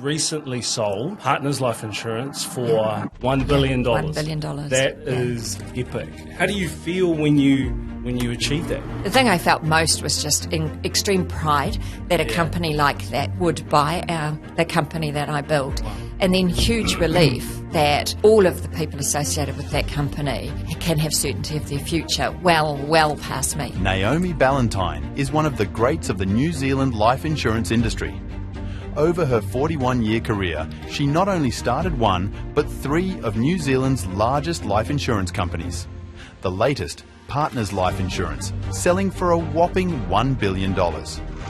recently sold Partners Life Insurance for $1 billion. $1 billion. That is epic. How do you feel when you achieve that? The thing I felt most was just extreme pride that a company like that would buy the company that I built. Wow. And then huge relief that all of the people associated with that company can have certainty of their future well past me. Naomi Ballantyne is one of the greats of the New Zealand life insurance industry. Over her 41-year career, she not only started one, but 3 of New Zealand's largest life insurance companies. The latest, Partners Life Insurance, selling for a whopping $1 billion.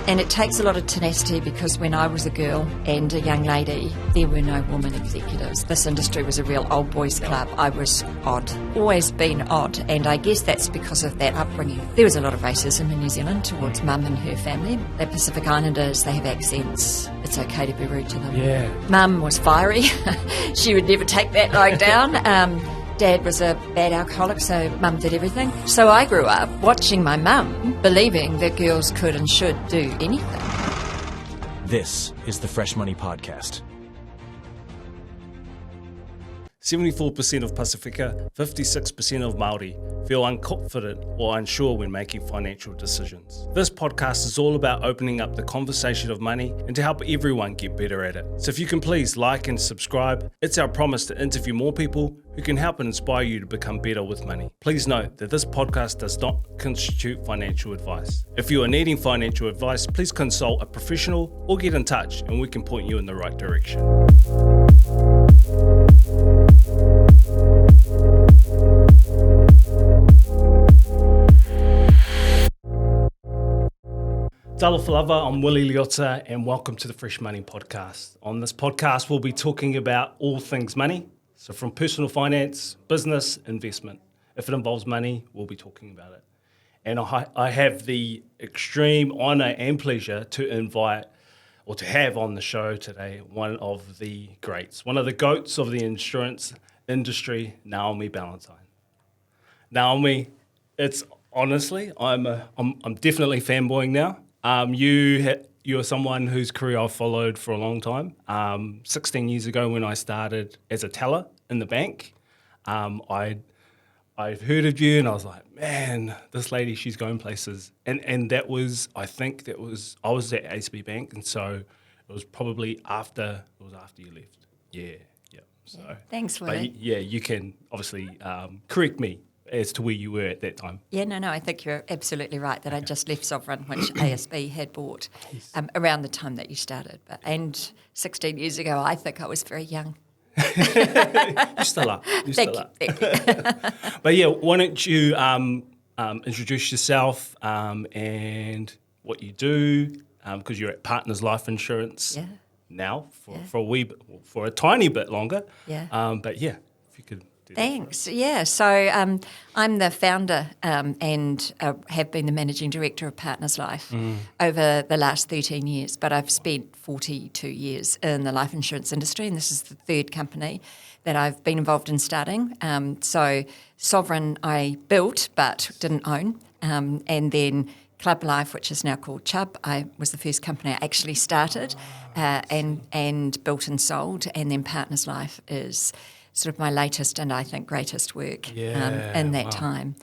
And it takes a lot of tenacity because when I was a girl and a young lady, there were no women executives. This industry was a real old boys club. I was odd, always been odd, and I guess that's because of that upbringing. There was a lot of racism in New Zealand towards Mum and her family. They're Pacific Islanders, they have accents. It's okay to be rude to them. Yeah. Mum was fiery. She would never take that lying down. Dad was a bad alcoholic, so Mum did everything. So I grew up watching my mum, believing that girls could and should do anything. This is the Fresh Money Podcast. 74% of Pasifika, 56% of Māori feel unconfident or unsure when making financial decisions. This podcast is all about opening up the conversation of money and to help everyone get better at it. So if you can please like and subscribe, it's our promise to interview more people who can help and inspire you to become better with money. Please note that this podcast does not constitute financial advice. If you are needing financial advice, please consult a professional or get in touch and we can point you in the right direction. Talo Falava, I'm Willie Liotta and welcome to the Fresh Money Podcast. On this podcast, we'll be talking about all things money. So from personal finance, business, investment. If it involves money, we'll be talking about it. And I have the extreme honour and pleasure to invite or to have on the show today one of the greats, one of the goats of the insurance industry, Naomi Ballantyne. Naomi, it's honestly, I'm definitely fanboying now. You're someone whose career I've followed for a long time. 16 years ago when I started as a teller in the bank, I'd heard of you and I was like, man, this lady, she's going places. And I was at ACB Bank, and so it was probably after you left. Yeah. So thanks, Willie. Yeah, you can obviously correct me as to where you were at that time. Yeah, no, I think you're absolutely right that I just left Sovereign, which ASB had bought around the time that you started. And 16 years ago, I think I was very young. You still are. Thank you. But yeah, why don't you introduce yourself and what you do, because you're at Partners Life Insurance now for a tiny bit longer. Yeah. But yeah, if you could. Thanks. Yeah, so I'm the founder and have been the managing director of Partners Life over the last 13 years, but I've spent 42 years in the life insurance industry, and this is the third company that I've been involved in starting. So Sovereign I built but didn't own, and then Club Life, which is now called Chubb, I was the first company I actually started and built and sold, and then Partners Life is sort of my latest and I think greatest work in that time.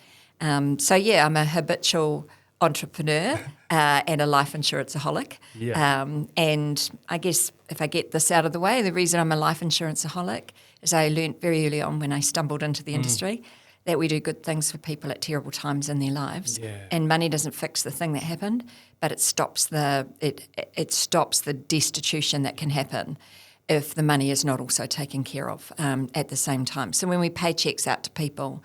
So yeah, I'm a habitual entrepreneur and a life insurance-aholic. Yeah. And I guess if I get this out of the way, the reason I'm a life insurance-aholic is I learnt very early on when I stumbled into the industry that we do good things for people at terrible times in their lives. Yeah. And money doesn't fix the thing that happened, but it stops the destitution that can happen if the money is not also taken care of at the same time. So when we pay checks out to people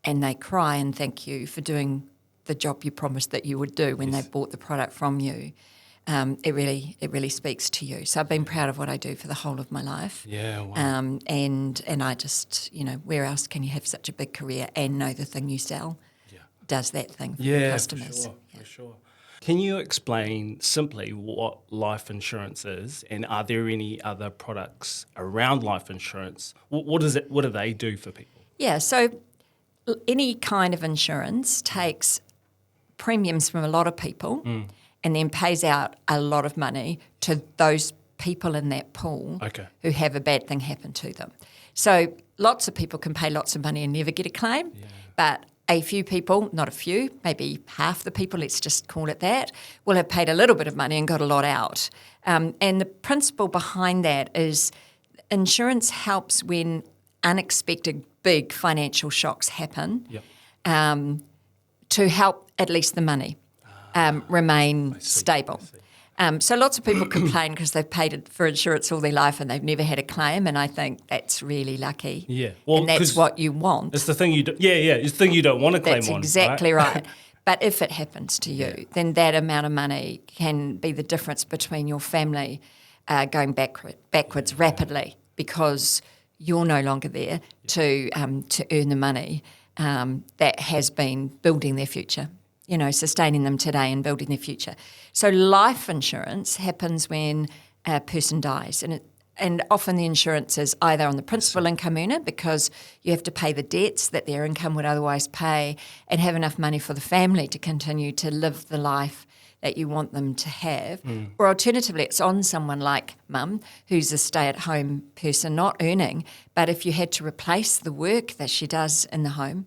and they cry and thank you for doing the job you promised that you would do when they bought the product from you, it really speaks to you. So I've been proud of what I do for the whole of my life. Yeah, wow. And I just, where else can you have such a big career and know the thing you sell does that thing for your customers? For sure. Can you explain simply what life insurance is, and are there any other products around life insurance? What is it? What do they do for people? Yeah, so any kind of insurance takes premiums from a lot of people and then pays out a lot of money to those people in that pool Okay. who have a bad thing happen to them. So lots of people can pay lots of money and never get a claim, but a few people, not a few, maybe half the people, let's just call it that, will have paid a little bit of money and got a lot out. And the principle behind that is insurance helps when unexpected big financial shocks happen to help at least the money remain stable. So lots of people complain because they've paid for insurance all their life and they've never had a claim, and I think that's really lucky. Yeah. Well, and that's 'cause what you want. It's the thing you do, it's the thing you don't want to claim That's on. exactly right. But if it happens to you, then that amount of money can be the difference between your family going backwards rapidly because you're no longer there to earn the money that has been building their future, sustaining them today and building their future. So life insurance happens when a person dies, and often the insurance is either on the principal income earner because you have to pay the debts that their income would otherwise pay and have enough money for the family to continue to live the life that you want them to have. Or alternatively, it's on someone like mum, who's a stay-at-home person, not earning, but if you had to replace the work that she does in the home,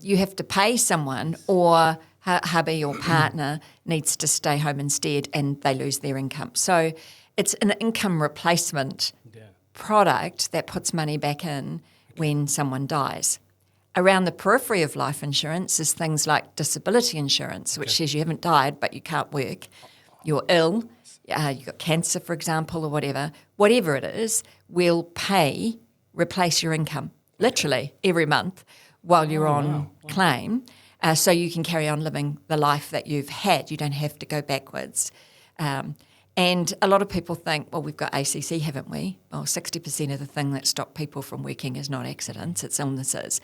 you have to pay someone, or her hubby or partner needs to stay home instead and they lose their income. So it's an income replacement product that puts money back in when someone dies. Around the periphery of life insurance is things like disability insurance, which says you haven't died but you can't work, you're ill, you've got cancer, for example, or whatever it is, will replace your income, literally, every month while you're on claim, so you can carry on living the life that you've had. You don't have to go backwards. And a lot of people think, well, we've got ACC, haven't we? Well, 60% of the thing that stops people from working is not accidents, it's illnesses.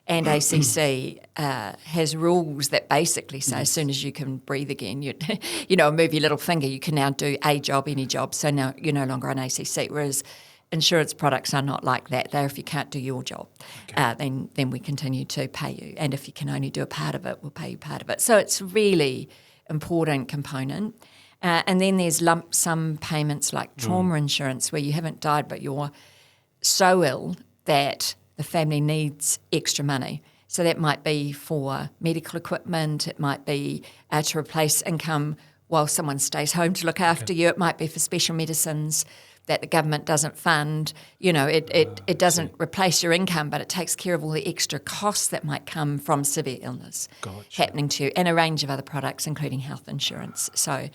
And ACC has rules that basically say as soon as you can breathe again, move your little finger, you can now do a job, any job, so now you're no longer on ACC, whereas insurance products are not like that. They're if you can't do your job, then we continue to pay you. And if you can only do a part of it, we'll pay you part of it. So it's a really important component. And then there's lump sum payments like trauma insurance, where you haven't died but you're so ill that the family needs extra money. So that might be for medical equipment, it might be to replace income while someone stays home to look after you, it might be for special medicines that the government doesn't fund. It doesn't replace your income, but it takes care of all the extra costs that might come from severe illness happening to you, and a range of other products, including health insurance. So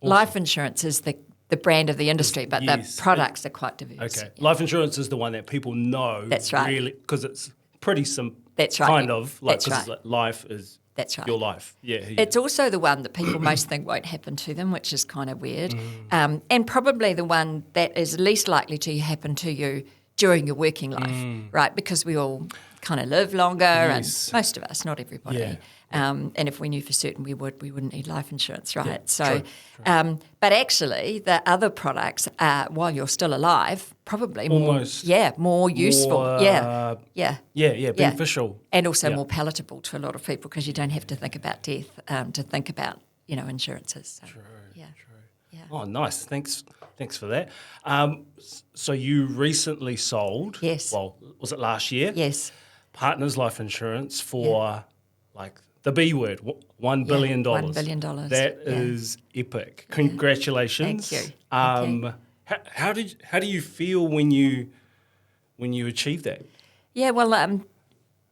life insurance is the brand of the industry, but the products are quite diverse. Okay. Life insurance is the one that people know. That's right. Really, because it's pretty simple. That's right. Kind of. Like, That's right. Like life is your life. Yeah. It's also the one that people most think won't happen to them, which is kind of weird. And probably the one that is least likely to happen to you during your working life, right? Because we all kind of live longer, and most of us, not everybody. Yeah. And if we knew for certain we wouldn't need life insurance, right? Yeah, So, true. but actually, the other products, while you're still alive, probably more useful. Beneficial. And also more palatable to a lot of people because you don't have to think about death to think about insurances. So, True. Yeah. Oh, nice. Thanks for that. So you recently sold. Yes. Well, was it last year? Yes. Partners Life Insurance for the B word, $1 billion. $1 billion. That is epic. Congratulations. Thank you. How do you feel when you achieve that? Yeah, well,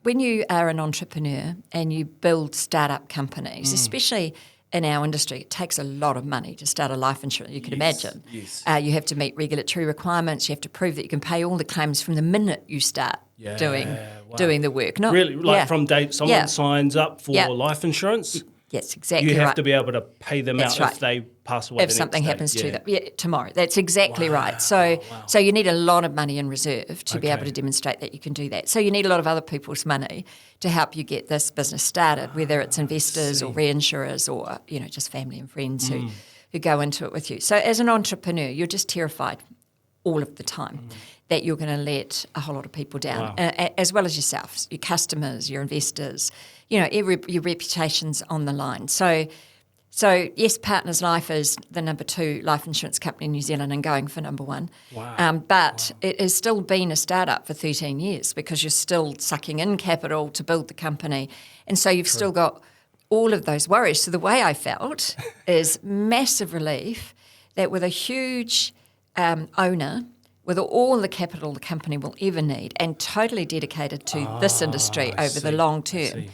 when you are an entrepreneur and you build startup companies, especially in our industry, it takes a lot of money to start a life insurance, you can imagine. Yes. You have to meet regulatory requirements. You have to prove that you can pay all the claims from the minute you start doing the work. From date someone signs up for life insurance, yes, exactly. you have to be able to pay them out if they pass away. If something happens to them, tomorrow. That's exactly right. So you need a lot of money in reserve to be able to demonstrate that you can do that. So you need a lot of other people's money to help you get this business started, whether it's investors or reinsurers or just family and friends who go into it with you. So as an entrepreneur, you're just terrified all of the time that you're going to let a whole lot of people down, as well as yourself, your customers, your investors. Your reputation's on the line. So So, yes, Partners Life is the number 2 life insurance company in New Zealand and going for number 1. Wow. But it has still been a startup for 13 years because you're still sucking in capital to build the company. And so you've still got all of those worries. So the way I felt is massive relief that with a huge owner, with all the capital the company will ever need and totally dedicated to this industry over the long term,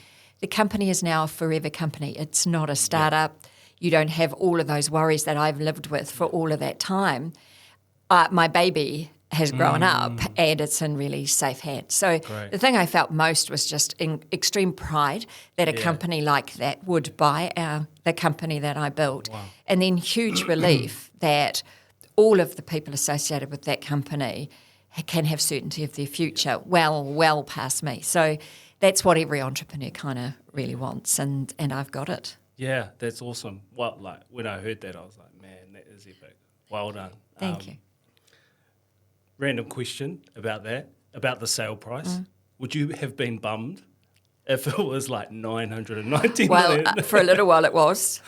the company is now a forever company. It's not a startup. You don't have all of those worries that I've lived with for all of that time. My baby has grown up and it's in really safe hands. So the thing I felt most was just extreme pride that a company like that would buy the company that I built. Wow. And then huge relief that all of the people associated with that company can have certainty of their future well past me. So that's what every entrepreneur kind of really wants, and I've got it. Yeah, that's awesome. Well, like when I heard that, I was like, man, that is epic. Well done. Thank you. Random question about that, about the sale price. Would you have been bummed if it was like 990 million? Well, for a little while it was.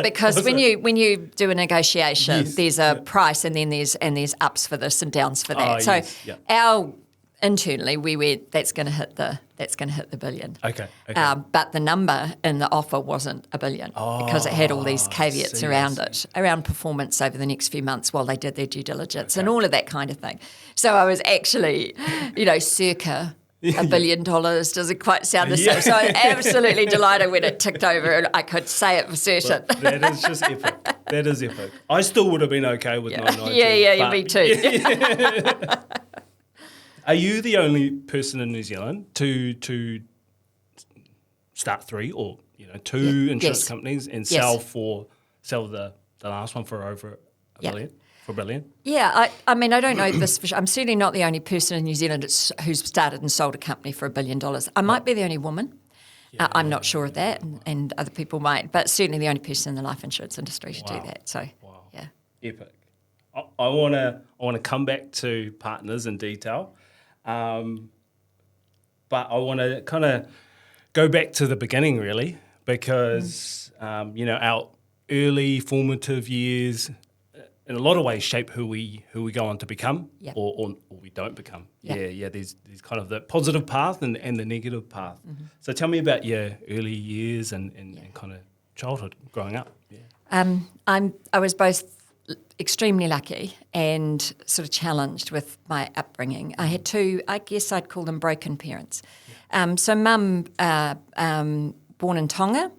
Because Was when it? you do a negotiation, Yes, there's a price and then there's ups for this and downs for that. Oh, yes, yeah. Our internally we went that's going to hit the billion. Okay. But the number in the offer wasn't $1 billion because it had all these caveats around it, around performance over the next few months while they did their due diligence and all of that kind of thing. So I was actually, circa $1 billion doesn't quite sound the same. So I was absolutely delighted when it ticked over and I could say it for certain. Well, that is just epic. That is epic. I still would have been okay with 990. Yeah, me too. Are you the only person in New Zealand to start 3 or 2 insurance companies and sell the last one for over $1 billion? For $1 billion? Yeah, I mean, I don't know this for sure. I'm certainly not the only person in New Zealand who's started and sold a company for $1 billion. I might be the only woman. I'm not sure of that, and other people might, but certainly the only person in the life insurance industry to do that. So, yeah. Epic. I want to come back to Partners in detail. But I want to kind of go back to the beginning, really, because our early formative years, in a lot of ways, shape who we go on to become, or we don't become. Yeah. There's kind of the positive path and the negative path. Mm-hmm. So tell me about your early years and kind of childhood growing up. Yeah. I was both extremely lucky and sort of challenged with my upbringing. I had 2, I guess I'd call them broken parents. So mum, born in Tonga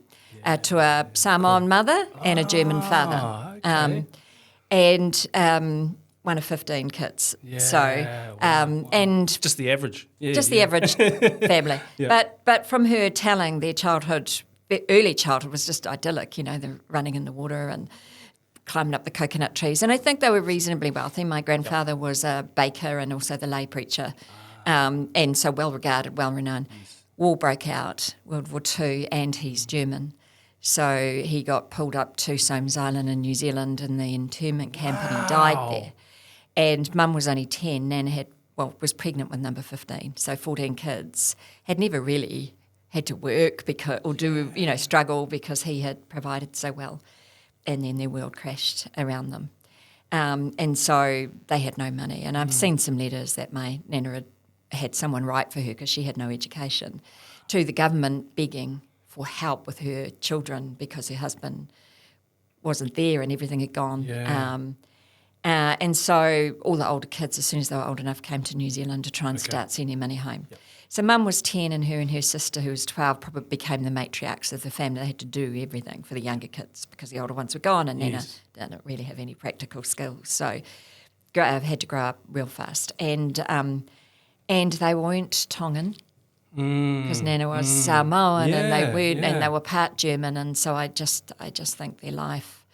to a Samoan mother and a German father. Okay. And one of 15 kids. Yeah, so, wow. And just the average. the average family. Yeah. But from her telling, their early childhood was just idyllic, they're running in the water and climbing up the coconut trees. And I think they were reasonably wealthy. My grandfather was a baker and also the lay preacher, and so well-regarded, well-renowned. Yes. War broke out, World War II, and he's German. So he got pulled up to Somes Island in New Zealand in the internment camp and he died there. And mum was only 10, Nan was pregnant with number 15, so 14 kids, had never really had to work struggle because he had provided so well. And then their world crashed around them. And so they had no money. And I've seen some letters that my nana had someone write for her because she had no education, to the government begging for help with her children because her husband wasn't there and everything had gone. Yeah. And so all the older kids, as soon as they were old enough, came to New Zealand to try and start sending money home. Yep. So mum was 10 and her sister, who was 12, probably became the matriarchs of the family. They had to do everything for the younger kids because the older ones were gone and Nana didn't really have any practical skills. So had to grow up real fast. And they weren't Tongan because Nana was Samoan and they weren't, and they were part German. And so I just think their life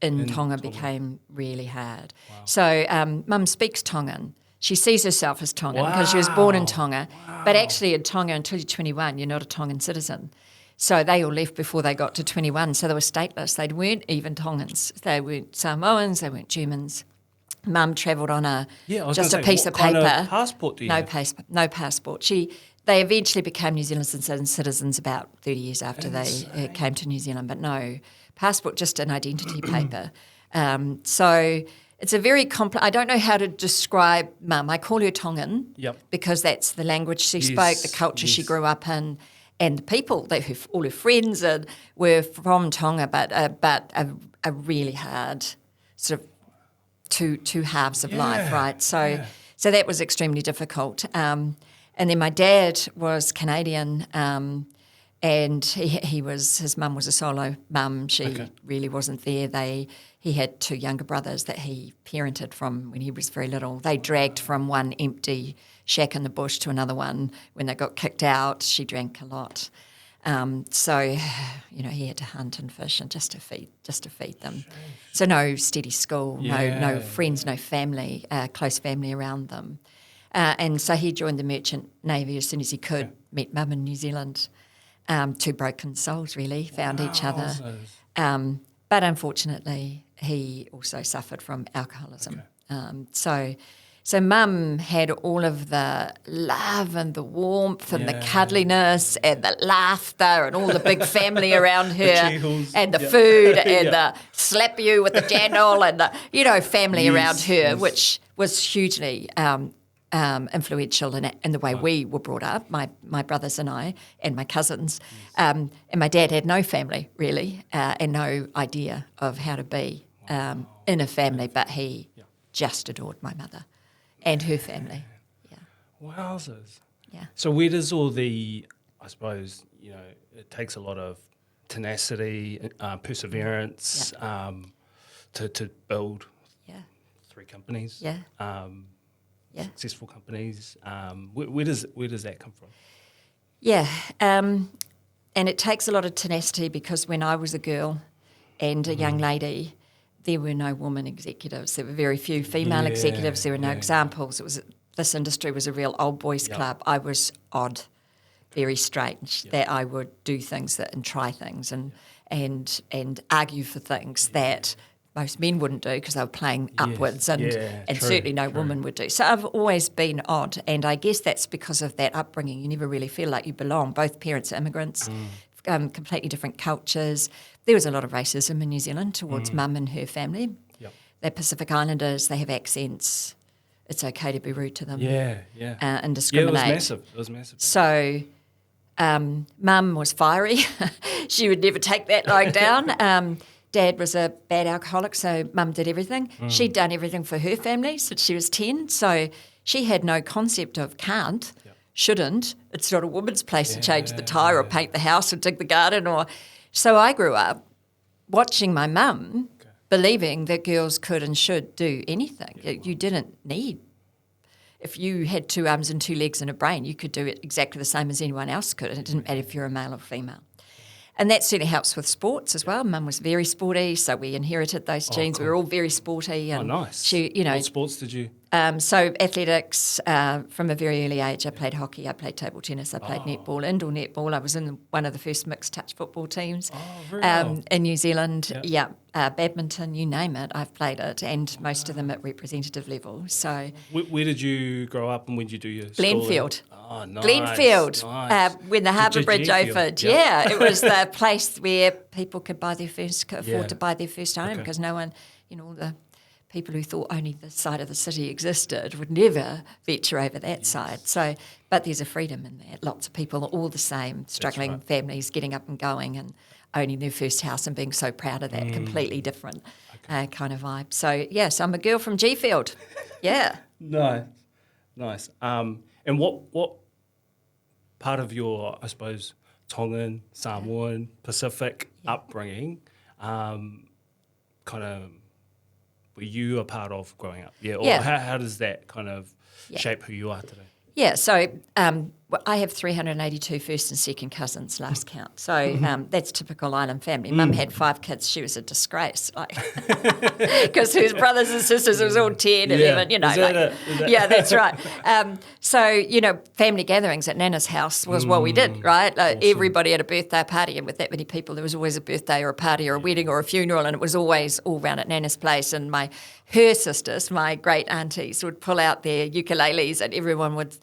in Tonga became really hard. Wow. So mum speaks Tongan. She sees herself as Tongan because she was born in Tonga. Wow. But actually in Tonga, until you're 21, you're not a Tongan citizen. So they all left before they got to 21. So they were stateless. They weren't even Tongans. They weren't Samoans. They weren't Germans. Mum travelled on just a piece of paper. What kind of passport do you have? No passport. They eventually became New Zealand citizens about 30 years after they came to New Zealand, but no passport just an identity paper. So it's a very complex. I don't know how to describe Mum. I call her Tongan because that's the language she spoke, the culture she grew up in, and the people all her friends were from Tonga, but a really hard sort of two halves of life, right? So that was extremely difficult. And then my dad was Canadian, and his mum was a solo mum. She really wasn't there. He had two younger brothers that he parented from when he was very little. They dragged from one empty shack in the bush to another one. When they got kicked out, she drank a lot. So, he had to hunt and fish and just to feed them. So no steady school, no friends, no family, close family around them. And so he joined the Merchant Navy as soon as he could, met Mum in New Zealand. Two broken souls really found each other. But unfortunately, he also suffered from alcoholism. So Mum had all of the love and the warmth and the cuddliness and the laughter and all the big family around her and the food and the slap you with the jandal and the family around her, which was hugely influential in the way we were brought up, my brothers and I and my cousins. And my dad had no family really and no idea of how to be in a family, but he just adored my mother and her family. Wowzers. Yeah. So where does all the, I suppose, it takes a lot of tenacity, perseverance to build 3 companies. Successful companies. Where does that come from? Yeah, and it takes a lot of tenacity because when I was a girl and a young lady, there were no woman executives. There were very few female executives. There were no examples. This industry was a real old boys club. I was odd, very strange that I would do things and try things and argue for things that most men wouldn't do because they were playing upwards and certainly no woman would do. So I've always been odd, and I guess that's because of that upbringing. You never really feel like you belong. Both parents are immigrants, completely different cultures. There was a lot of racism in New Zealand towards Mum and her family. They're Pacific Islanders, they have accents. It's okay to be rude to them and discriminate. Yeah, it was massive. So Mum was fiery. She would never take that lying down. Dad was a bad alcoholic, so Mum did everything. She'd done everything for her family since she was 10, so she had no concept of can't, shouldn't. It's not a woman's place to change the tyre or paint the house or dig the garden. So I grew up watching my mum believing that girls could and should do anything. You didn't need. If you had 2 arms and 2 legs and a brain, you could do it exactly the same as anyone else could. It didn't matter if you're a male or female. And that certainly helps with sports as well. Mum was very sporty, so we inherited those genes. Cool. We were all very sporty. And nice. What sports did you? So athletics, from a very early age, I played hockey, I played table tennis, I played netball, indoor netball. I was in one of the first mixed touch football teams in New Zealand. Badminton, you name it, I've played it, and most of them at representative level. So, where did you grow up and when did you do your Glenfield. schooling? Oh, nice. Glenfield, nice. When the Harbour Bridge opened. It was the place where people could afford to buy their first home because no one, all the people who thought only this side of the city existed would never venture over that side. So, but there's a freedom in that. Lots of people are all the same, struggling families, getting up and going and owning their first house and being so proud of that. Completely different kind of vibe. So, so I'm a girl from G-Field. Yeah. Nice. And what part of your, I suppose, Tongan, Samoan, Pacific upbringing kind of were you a part of growing up? How does that kind of shape who you are today? Yeah, so I have 382 first and second cousins, last count. So that's typical island family. Mum had 5 kids. She was a disgrace, because her brothers and sisters, it was all 10, 11, that's right. So, family gatherings at Nana's house was what we did, right? Awesome. Everybody had a birthday party, and with that many people, there was always a birthday or a party or a wedding or a funeral, and it was always all round at Nana's place. And her sisters, my great aunties, would pull out their ukuleles and everyone would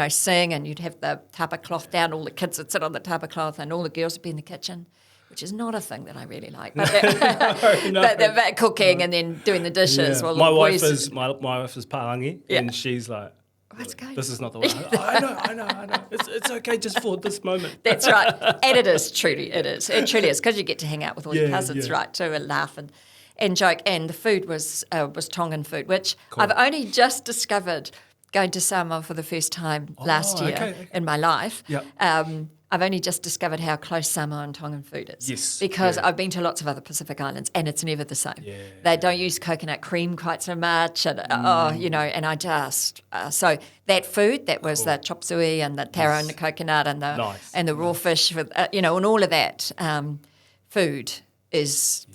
sing, and you'd have the tapa cloth down, all the kids would sit on the tapa cloth and all the girls would be in the kitchen which is not a thing that I really like. But, but cooking and then doing the dishes. Yeah. Well, my wife is Palangi, Yeah. and she's like, What's going this is not the way. I know. It's okay just for this moment. That's right. And it is, truly, it is. It truly is, because you get to hang out with all your cousins, right, too, and laugh and joke. And the food was Tongan food, which I've only just discovered going to Samoa for the first time last year in my life. Yep. I've only just discovered how close Samoa and Tongan food is. Yes. Because I've been to lots of other Pacific islands and it's never the same. Yeah. They don't use coconut cream quite so much. And, and I just... so that food, that was the chop suey and the taro and the coconut and the raw fish, with, and all of that food is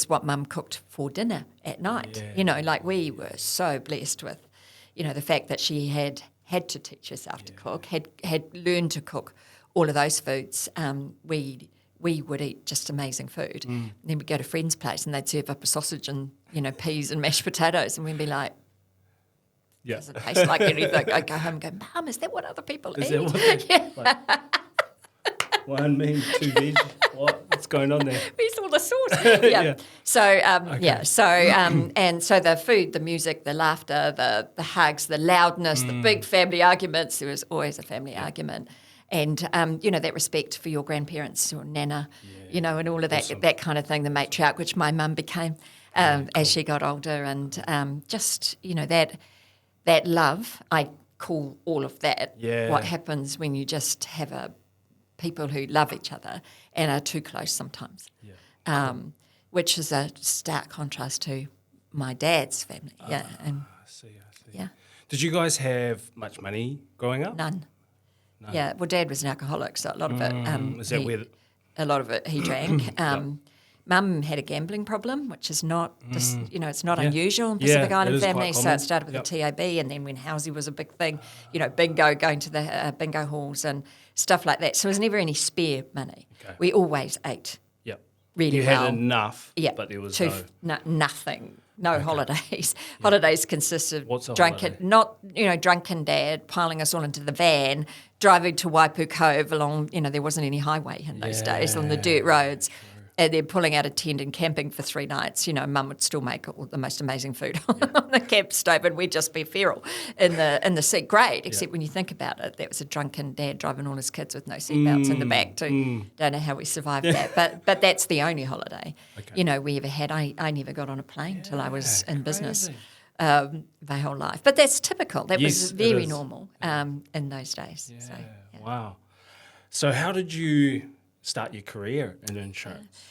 what Mum cooked for dinner at night. Yeah. We were so blessed with, the fact that she had to teach herself to cook, had learned to cook all of those foods. We would eat just amazing food. And then we'd go to friends' place and they'd serve up a sausage and, peas and mashed potatoes, and we'd be like, doesn't taste like anything. I'd go home and go, Mum, is that what other people eat? That what like, one meat, two veg. What's going on there? Where's all the sauce? Yeah. So, and so the food, the music, the laughter, the hugs, the loudness, the big family arguments. There was always a family argument. And, that respect for your grandparents or nana, and all of that kind of thing, the matriarch, which my mum became as she got older. And just, that love, I call all of that what happens when you just have people who love each other and are too close sometimes, which is a stark contrast to my dad's family. I see. Yeah. Did you guys have much money growing up? None. Yeah, well, Dad was an alcoholic, so a lot of it. Is that weird? A lot of it he drank. Mum had a gambling problem, which is not, it's not unusual in Pacific Island families. So it started with the TAB, and then when housey was a big thing, bingo, going to the bingo halls and stuff like that. So there was never any spare money. Okay. We always ate. Yep. Really you well. Had enough, but there was nothing. No holidays. Yeah. Holidays consisted of drunken dad piling us all into the van, driving to Waipu Cove along, there wasn't any highway in those days, on the dirt roads. True. And then pulling out a tent and camping for 3 nights. Mum would still make all the most amazing food on the camp stove, and we'd just be feral in the seat. Great, except when you think about it, that was a drunken dad driving all his kids with no seatbelts in the back too. Don't know how we survived that, but that's the only holiday we ever had. I never got on a plane till I was in business my whole life. But that's typical. That was very normal in those days. Yeah. So, Wow. So how did you start your career in insurance?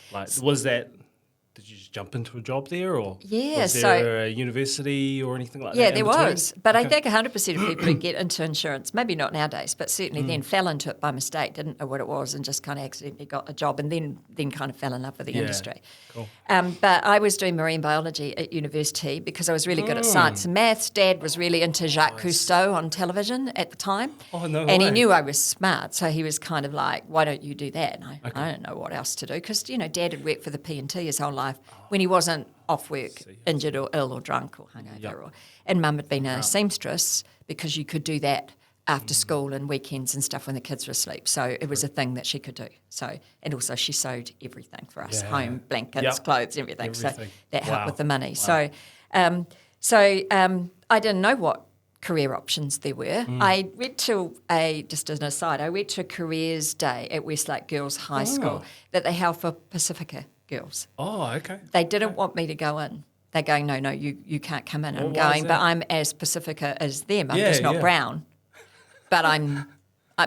Did you just jump into a job there, or was there a university or anything like that? Yeah, there was. But I think 100% of people who get into insurance, maybe not nowadays, but certainly then fell into it by mistake, didn't know what it was, and just kind of accidentally got a job, and then kind of fell in love with the industry. Cool. But I was doing marine biology at university because I was really good at science and maths. Dad was really into Jacques Cousteau on television at the time. Oh, no And way. he knew I was smart, so he was kind of like, why don't you do that? And I don't know what else to do, because, Dad had worked for the P&T his whole life when he wasn't off work, injured or ill or drunk or hungover. And Mum had been a seamstress, because you could do that after school and weekends and stuff when the kids were asleep. So it was a thing that she could do. So, and also she sewed everything for us, home, blankets, clothes, everything. So that helped with the money. Wow. So I didn't know what career options there were. I went to just as an aside, I went to a careers day at Westlake Girls High School that they held for Pacifica girls. Oh, okay. They didn't want me to go in. They're going, no, you can't come in. I'm going, but I'm as Pacifica as them. I'm just not brown. But I'm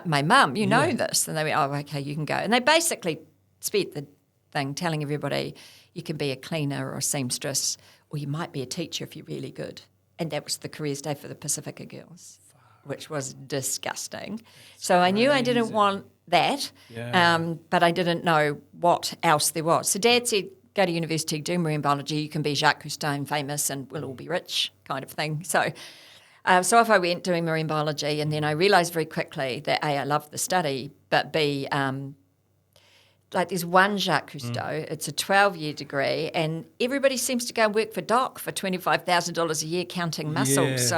my mum, know this. And they went, oh, okay, you can go. And they basically spent the thing telling everybody you can be a cleaner or a seamstress, or you might be a teacher if you're really good. And that was the careers day for the Pacifica girls, which was disgusting. So I knew I didn't want that, but I didn't know what else there was. So Dad said, go to university, do marine biology, you can be Jacques Cousteau famous and we'll all be rich, kind of thing. So off I went doing marine biology, and then I realised very quickly that A, I loved the study, but B, there's one Jacques Cousteau, it's a 12-year degree, and everybody seems to go and work for Doc for $25,000 a year counting mussels.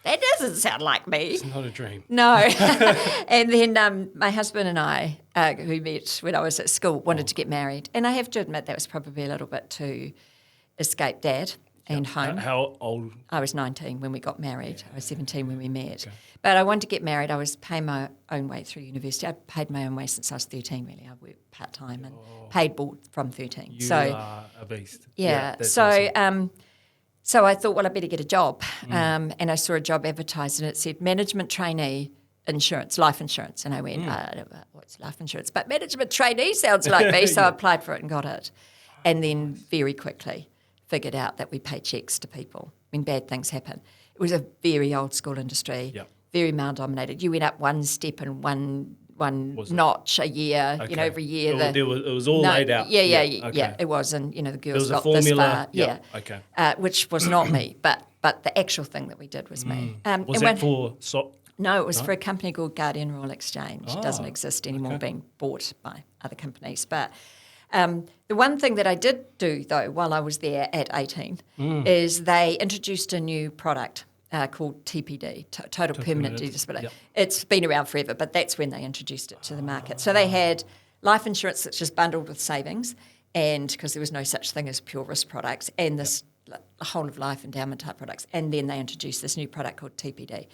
That doesn't sound like me. It's not a dream. No. And then my husband and I, who met when I was at school, wanted to get married. And I have to admit that was probably a little bit to escape Dad and home. How old? I was 19 when we got married. I was 17 when we met. Okay. But I wanted to get married. I was paying my own way through university. I paid my own way since I was 13, really. I worked part-time and paid board from 13. You are a beast. Yeah. That's so awesome. So I thought, well, I better get a job. And I saw a job advertised and it said management trainee insurance, life insurance. And I went, what's life insurance? But management trainee sounds like me. So I applied for it and got it. And then very quickly figured out that we pay checks to people when bad things happen. It was a very old school industry, very male-dominated. You went up one step and one notch a year, every year. It was all laid out. Yeah, it was. And, the girls got formula. this far. Yeah, which was not me, but the actual thing that we did was me. Was that for... No, it was for a company called Guardian Royal Exchange. It doesn't exist anymore, being bought by other companies. But the one thing that I did do, though, while I was there at 18, is they introduced a new product called TPD, Total Permanent Disability. Yep. It's been around forever, but that's when they introduced it to the market. So they had life insurance that's just bundled with savings, and because there was no such thing as pure risk products, and this whole of life endowment type products. And then they introduced this new product called TPD.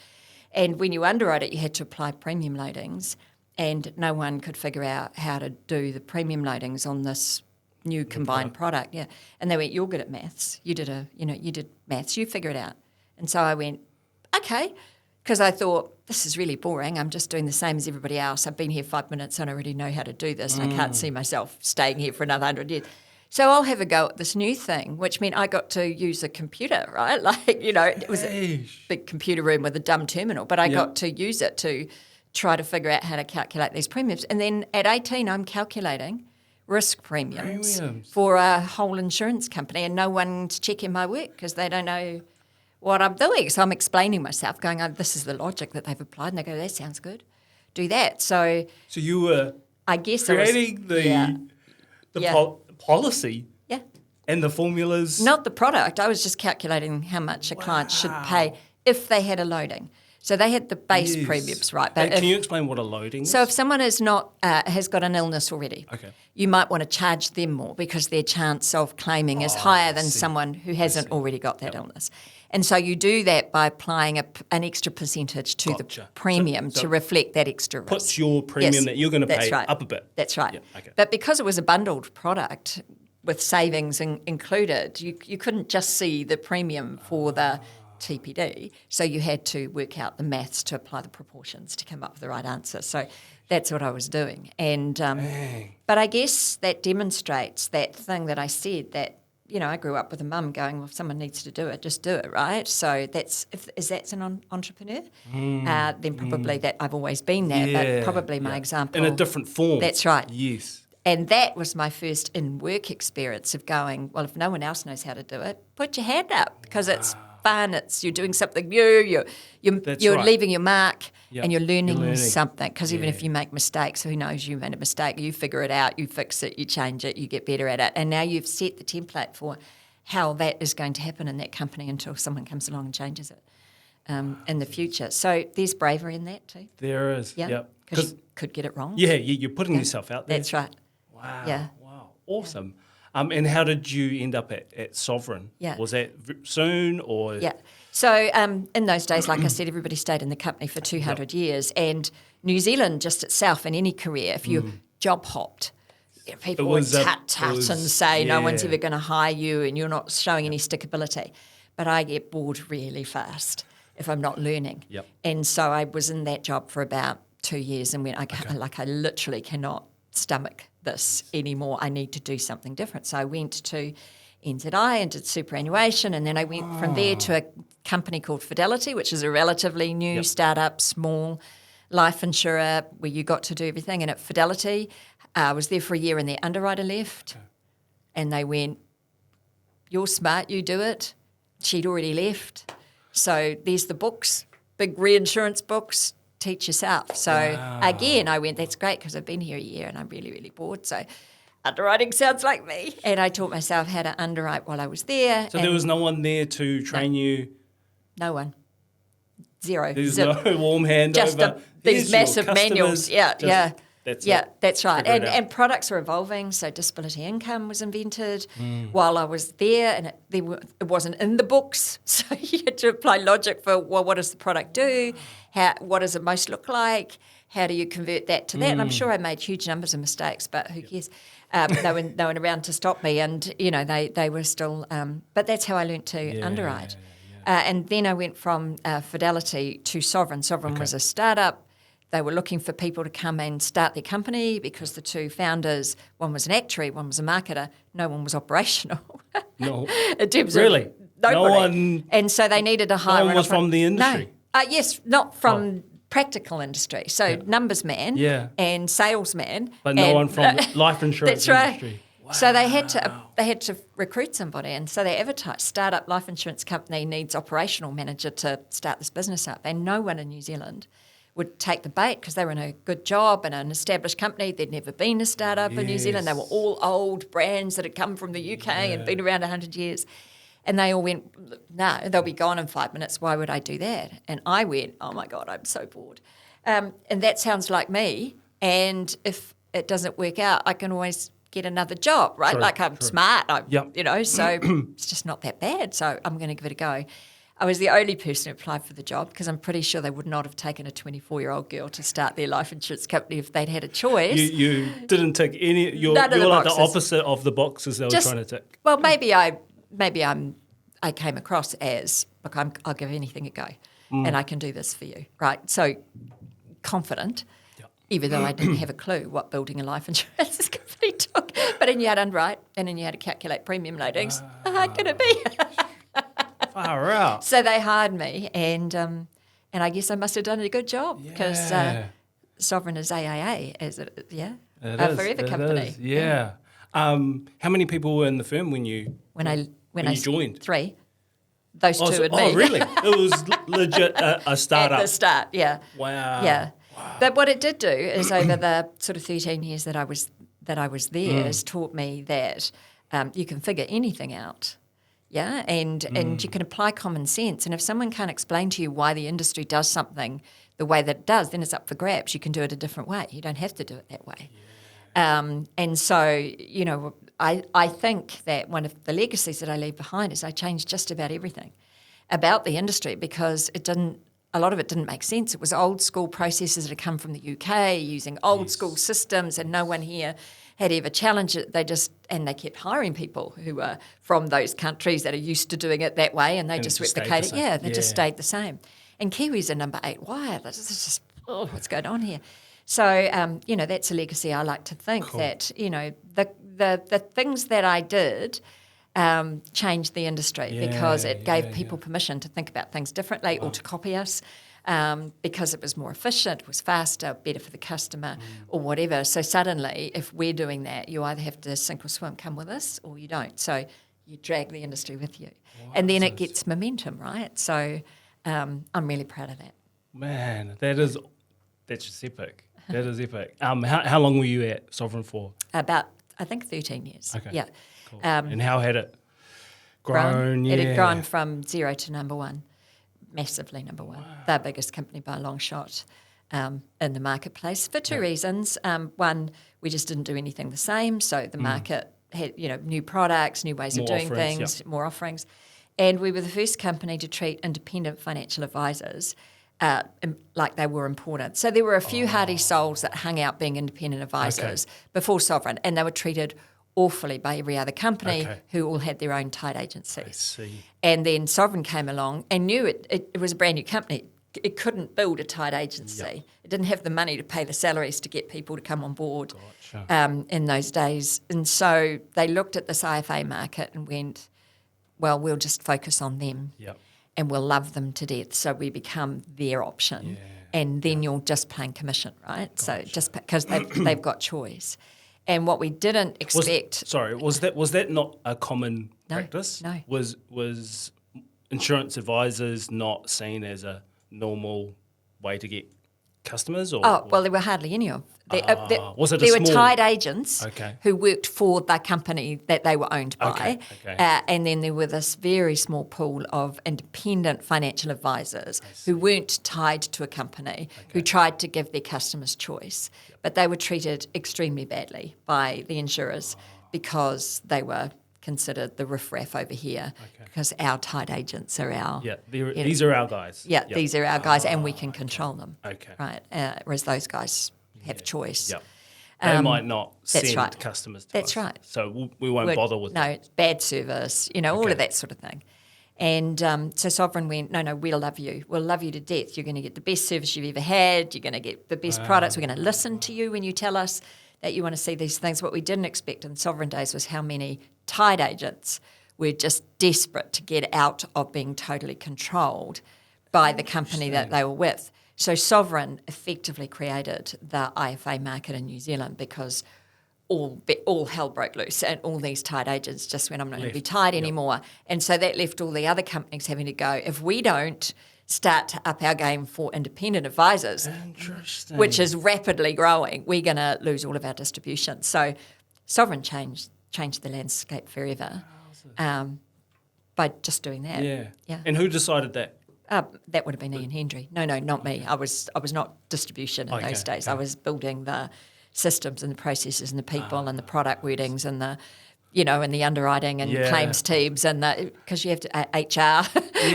And when you underwrite it, you had to apply premium loadings, and no one could figure out how to do the premium loadings on this new combined product. Yeah, and they went, "You're good at maths. You did maths. You figure it out." And so I went, okay, because I thought, this is really boring. I'm just doing the same as everybody else. I've been here 5 minutes and I already know how to do this, and I can't see myself staying here for another 100 years. So I'll have a go at this new thing, which meant I got to use a computer, right? It was a big computer room with a dumb terminal, but I got to use it to try to figure out how to calculate these premiums. And then at 18, I'm calculating risk premiums for a whole insurance company, and no one's checking my work because they don't know what I'm doing. So I'm explaining myself, going, this is the logic that they've applied. And they go, that sounds good. Do that. So you were creating the policy and the formulas? Not the product. I was just calculating how much a client should pay if they had a loading. So they had the base premiums, right? But can you explain what a loading is? So if someone is not has got an illness already, you might want to charge them more because their chance of claiming is higher than someone who hasn't already got that illness. And so you do that by applying an extra percentage to the premium to reflect that extra risk. Puts your premium that you're going to pay up a bit. That's right. Yeah, but because it was a bundled product with savings included, you couldn't just see the premium for the TPD, so you had to work out the maths to apply the proportions to come up with the right answer. So that's what I was doing. And but I guess that demonstrates that thing that I said, that I grew up with a mum going, well, if someone needs to do it, just do it, right? So that's that's an entrepreneur, then probably that I've always been that, but probably my example. In a different form. That's right. Yes. And that was my first in-work experience of going, well, if no one else knows how to do it, put your hand up, because it's fun, you're doing something new, you're leaving your mark, and you're learning something. Because even if you make mistakes, who knows, you made a mistake, you figure it out, you fix it, you change it, you get better at it. And now you've set the template for how that is going to happen in that company until someone comes along and changes it in the future. So there's bravery in that too. There is. Yeah. Because you could get it wrong. Yeah, you're putting yourself out there. That's right. Wow. Yeah. Wow. Awesome. And how did you end up at Sovereign? Yeah. Was that soon or? Yeah. So in those days, like I said, everybody stayed in the company for 200 years. And New Zealand just itself, in any career, if you job hopped, people would tut and say no one's ever going to hire you and you're not showing any stickability. But I get bored really fast if I'm not learning. Yep. And so I was in that job for about 2 years and went, I literally cannot stomach this anymore. I need to do something different. So I went to NZI and did superannuation, and then I went from there to a company called Fidelity, which is a relatively new startup, small life insurer where you got to do everything. And at Fidelity, I was there for a year and their underwriter left, and they went, "You're smart, you do it." She'd already left. So there's the books, big reinsurance books, teach yourself. So again, I went, that's great because I've been here a year and I'm really, really bored. So underwriting sounds like me. And I taught myself how to underwrite while I was there. So there was no one there to train you? No one. zero. There's zip. no warm handover. Just these Here's your massive manuals. customers. Yeah, Just- yeah. That's Yeah, it. that's right. Figure it out. And products are evolving. So disability income was invented while I was there, and it wasn't in the books. So you had to apply logic for, well, what does the product do? What does it most look like? How do you convert that to that? And I'm sure I made huge numbers of mistakes, but who cares? No one around to stop me, and they were still. But that's how I learnt to underwrite. And then I went from Fidelity to Sovereign. Sovereign was a startup. They were looking for people to come and start their company because the two founders, one was an actuary, one was a marketer. No one was operational. No. In terms Really? of nobody. No one- And so they needed to hire. one was from the industry? No. Yes, not from practical industry. So numbers man and salesman. But no one from life insurance That's right. industry. Wow. So they had to recruit somebody, and so they advertised, startup life insurance company needs operational manager to start this business up, and no one in New Zealand would take the bait because they were in a good job and an established company. There'd never been a startup in New Zealand. They were all old brands that had come from the UK and been around 100 years. And they all went, no, they'll be gone in 5 minutes. Why would I do that? And I went, oh, my God, I'm so bored. And that sounds like me. And if it doesn't work out, I can always get another job, right? True, like I'm smart, so it's just not that bad. So I'm going to give it a go. I was the only person who applied for the job because I'm pretty sure they would not have taken a 24-year-old girl to start their life insurance company if they'd had a choice. You didn't tick any. You're None of the like boxes. the opposite of the boxes they were trying to tick. Well, maybe I came across as, look, I'll give anything a go, and I can do this for you, right? So confident, even though I didn't have a clue what building a life insurance company took. But then you had to underwrite, and then you had to calculate premium loadings. How could it be? Far out. So they hired me, and I guess I must have done a good job because Sovereign is AAA, is it? Yeah, It is, forever it company. is, yeah. How many people were in the firm when you joined? 3. Those two and me. Oh, really? It was legit a startup. At the start, yeah. Wow. Yeah. But what it did do is over the sort of 13 years that I was there has taught me that you can figure anything out. Yeah, and you can apply common sense. And if someone can't explain to you why the industry does something the way that it does, then it's up for grabs. You can do it a different way. You don't have to do it that way. Yeah. And so, I think that one of the legacies that I leave behind is I changed just about everything about the industry because a lot of it didn't make sense. It was old school processes that had come from the UK using old school systems, and no one here had ever challenged it. They kept hiring people who were from those countries that are used to doing it that way, and they just replicated. Yeah, they just stayed the same. And Kiwis are number 8. Why? This is just what's going on here? So that's a legacy I like to think that the things that I did changed the industry because it gave people permission to think about things differently or to copy us. Because it was more efficient, it was faster, better for the customer, or whatever. So suddenly, if we're doing that, you either have to sink or swim, come with us, or you don't. So you drag the industry with you. And then it gets momentum, right? So I'm really proud of that. Man, that's just epic. That is epic. How long were you at Sovereign for? About, I think, 13 years. Okay. Yeah. Cool. And how had it grown? It had grown from 0 to number 1. Massively number 1, the biggest company by a long shot in the marketplace for 2 reasons. One, we just didn't do anything the same, so the market had new products, new ways of doing things, more offerings, and we were the first company to treat independent financial advisors like they were important. So there were a few hardy souls that hung out being independent advisors before Sovereign, and they were treated awfully by every other company who all had their own tied agencies. I see. And then Sovereign came along and knew it was a brand new company. It couldn't build a tied agency. Yep. It didn't have the money to pay the salaries to get people to come on board in those days. And so they looked at this IFA market and went, well, we'll just focus on them and we'll love them to death. So we become their option. Yeah. And then you're just paying commission, right? Gotcha. So just because they've got choice. And what we didn't expect... Was that not a common practice? No. Was insurance advisors not seen as a normal way to get customers? Or, Oh, well, there were hardly any of. Was it a there were small- tied agents Okay. who worked for the company that they were owned by. Okay. And then there were this very small pool of independent financial advisors who weren't tied to a company, who tried to give their customers choice. But they were treated extremely badly by the insurers because they were considered the riffraff over here because our tied agents are our... Yeah, these are our guys. Yeah, these are our guys and we can control them. Okay. Right, whereas those guys have choice. Yep. They might not that's send right. customers to That's us. right. So we won't bother with that. No, bad service, all Okay. of that sort of thing. And so Sovereign went, no, we'll love you. We'll love you to death. You're going to get the best service you've ever had. You're going to get the best products. We're going to listen to you when you tell us that you want to see these things. What we didn't expect in Sovereign days was how many tied agents were just desperate to get out of being totally controlled by the company that they were with. So Sovereign effectively created the IFA market in New Zealand because all hell broke loose and all these tied agents just went, I'm not going to be tied anymore. And so that left all the other companies having to go, if we don't start to up our game for independent advisors, Interesting. which is rapidly growing, we're going to lose all of our distribution. So Sovereign changed the landscape forever by just doing that. Yeah. And who decided that? That would have been Ian Hendry. No, not me. I was not distribution in those days. I was building the systems and the processes and the people and the product wordings and the, and the underwriting and claims teams and because you have to HR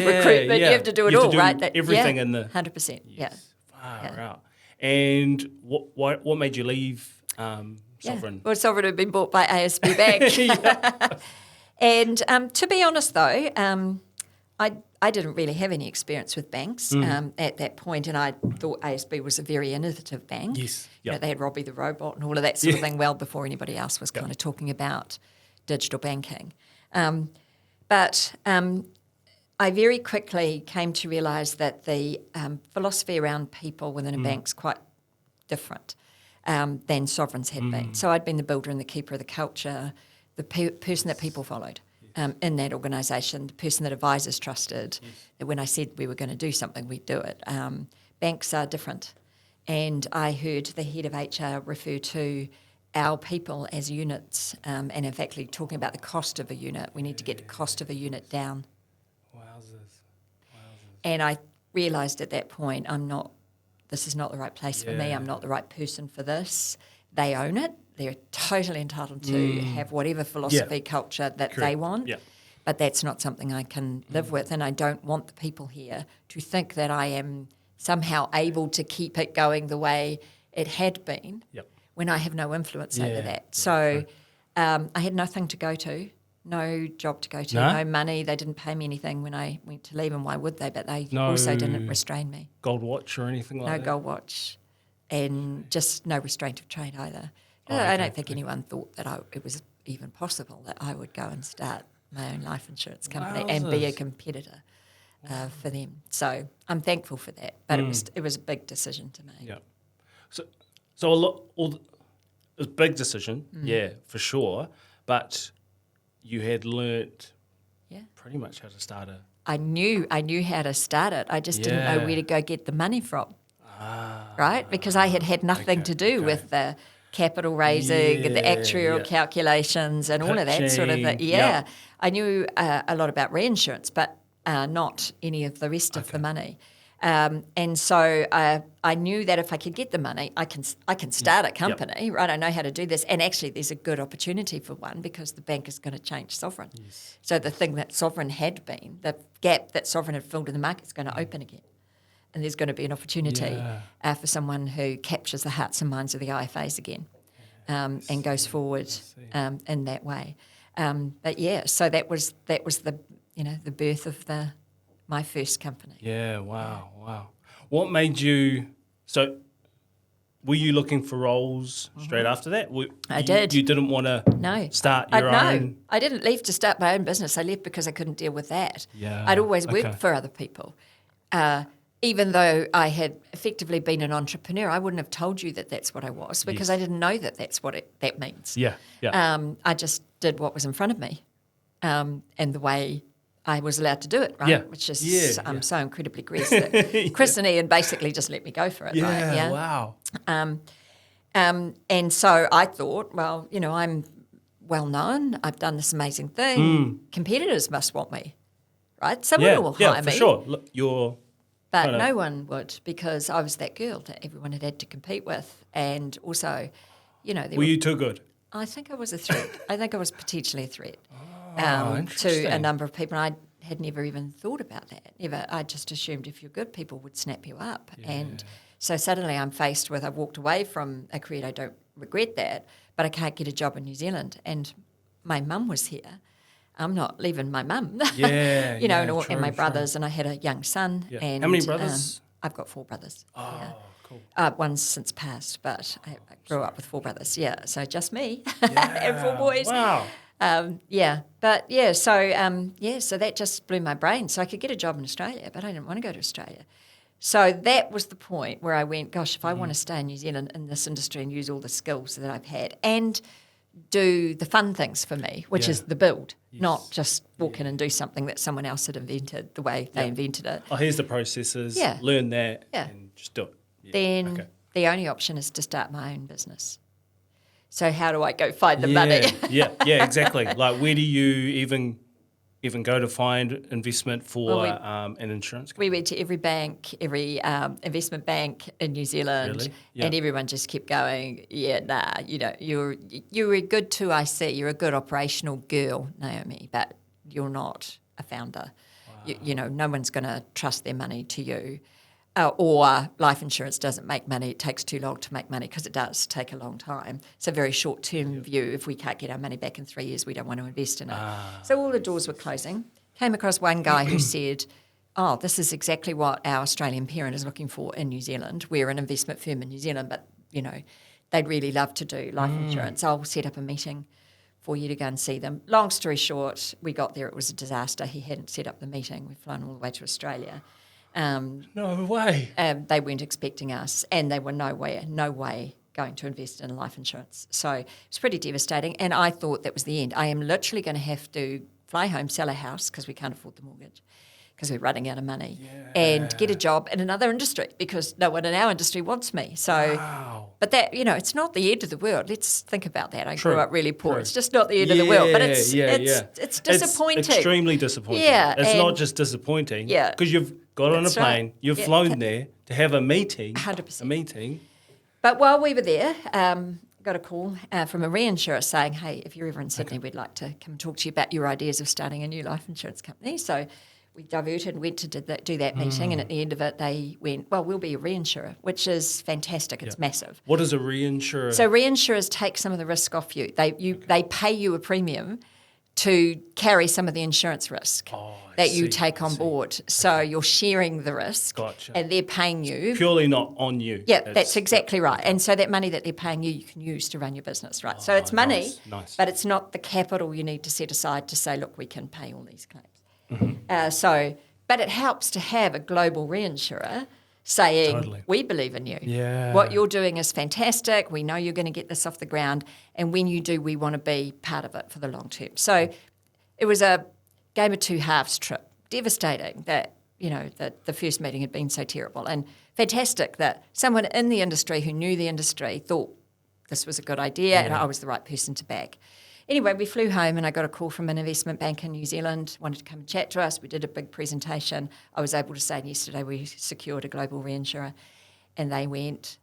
recruitment, you have to do it all, right? Everything in the 100%. Yeah. Far out. And what made you leave Sovereign? Well, Sovereign had been bought by ASB Bank. And to be honest, though, I didn't really have any experience with banks at that point, and I thought ASB was a very innovative bank. Yes. They had Robbie the robot and all of that sort of thing well before anybody else was kind of talking about digital banking. But I very quickly came to realise that the philosophy around people within a bank's quite different than Sovereign's had been. So I'd been the builder and the keeper of the culture, the person that people followed. In that organisation, the person that advisors trusted, that when I said we were going to do something, we'd do it. Banks are different. And I heard the head of HR refer to our people as units and in fact talking about the cost of a unit. We need to get the cost of a unit down. Wowzers. And I realised at that point, this is not the right place for me. I'm not the right person for this. They own it. They're totally entitled to have whatever philosophy, culture that they want. Yeah. But that's not something I can live with, and I don't want the people here to think that I am somehow able to keep it going the way it had been when I have no influence over that. So I had nothing to go to, no job to go to, no money. They didn't pay me anything when I went to leave, and why would they? But they also didn't restrain me. Gold watch or anything like that? No gold watch, and just no restraint of trade either. I don't think anyone thought that it was even possible that I would go and start my own life insurance company and be a competitor for them. So I'm thankful for that, but it was a big decision to make. Yeah. So it was a big decision, for sure. But you had learnt pretty much how to start I knew how to start it. I just didn't know where to go get the money from. Right? Because I had nothing to do with the capital raising and the actuarial calculations and all of that sort of thing. Yeah. I knew a lot about reinsurance, but not any of the rest of the money. And so I knew that if I could get the money, I can start a company, right? I know how to do this. And actually there's a good opportunity for one because the bank is going to change Sovereign. Yes. So the thing that Sovereign had been, the gap that Sovereign had filled in the market is going to open again. And there's going to be an opportunity for someone who captures the hearts and minds of the IFAs again and goes forward in that way. But so that was the the birth of my first company. Yeah, wow. What made you... So were you looking for roles straight after that? I did. You didn't want to start your own... No, I didn't leave to start my own business. I left because I couldn't deal with that. Yeah. I'd always worked for other people. Even though I had effectively been an entrepreneur, I wouldn't have told you that that's what I was because I didn't know that that's what that means. Yeah. I just did what was in front of me and the way I was allowed to do it, right? Yeah. Which is, Yeah, I'm yeah. so incredibly graced that Chris and Ian basically just let me go for it, right? Yeah. Wow. And so I thought, well, I'm well known. I've done this amazing thing. Competitors must want me, right? Someone will hire for me. sure. Look, you're But kinda- no one would, because I was that girl that everyone had to compete with. And also, there were you too good? I think I was a threat. I think I was potentially a threat to interesting. a number of people. And I had never even thought about that. Never. I just assumed if you're good, people would snap you up. And so suddenly I'm faced with, I've walked away from a career. I don't regret that, but I can't get a job in New Zealand. And my mum was here. I'm not leaving my mum. Yeah, and my brothers, and I had a young son. Yeah. And How many brothers? I've got 4 brothers. Oh, cool. One's since passed, but I grew up with 4 brothers. Yeah, so just me and 4 boys. Wow. So that just blew my brain. So I could get a job in Australia, but I didn't want to go to Australia. So that was the point where I went, gosh, if I want to stay in New Zealand in this industry and use all the skills that I've had and do the fun things for me, which is the build, not just walk in and do something that someone else had invented the way they invented it. Oh, here's the processes. Yeah. Learn that Yeah. and just do it. Yeah. Then the only option is to start my own business. So how do I go find the money? yeah, exactly. Like, where do you even go to find investment for an insurance company? We went to every bank, every investment bank in New Zealand, Really? Yeah. and everyone just kept going, you're a good 2IC, you're a good operational girl, Naomi, but you're not a founder. Wow. No one's going to trust their money to you. Or life insurance doesn't make money, it takes too long to make money, because it does take a long time. It's a very short-term view. If we can't get our money back in 3 years, we don't want to invest in it. So all the doors were closing. Came across one guy who said, oh, this is exactly what our Australian parent is looking for in New Zealand. We're an investment firm in New Zealand, but, they'd really love to do life insurance. I'll set up a meeting for you to go and see them. Long story short, we got there, it was a disaster. He hadn't set up the meeting. We've flown all the way to Australia. No way. They weren't expecting us, and they were no way going to invest in life insurance. So it was pretty devastating, and I thought that was the end. I am literally going to have to fly home, sell a house because we can't afford the mortgage, because we're running out of money, and get a job in another industry because no one in our industry wants me. So, but that, it's not the end of the world. Let's think about that. I grew up really poor. It's just not the end of the world, but it's disappointing. It's extremely disappointing. Yeah, it's not just disappointing. Yeah. Because you've got on a That's plane, right. you've flown there to have a meeting. 100%. A meeting. But while we were there, got a call from a reinsurer saying, hey, if you're ever in Sydney, we'd like to come and talk to you about your ideas of starting a new life insurance company. So we diverted and went to do that meeting, and at the end of it, they went, well, we'll be a reinsurer, which is fantastic. It's massive. What is a reinsurer? So reinsurers take some of the risk off you. They pay you a premium to carry some of the insurance risk that you take on board. So you're sharing the risk, and they're paying you. Purely not on you. Yeah, that's exactly right. And so that money that they're paying you can use to run your business, right? So it's money, but it's not the capital you need to set aside to say, look, we can pay all these claims. But it helps to have a global reinsurer saying, we believe in you. Yeah. What you're doing is fantastic. We know you're going to get this off the ground. And when you do, we want to be part of it for the long term. So it was a game of 2 halves trip. Devastating that, that the first meeting had been so terrible. And fantastic that someone in the industry who knew the industry thought this was a good idea and I was the right person to back. Anyway, we flew home and I got a call from an investment bank in New Zealand, wanted to come and chat to us. We did a big presentation. I was able to say yesterday we secured a global reinsurer, and they went,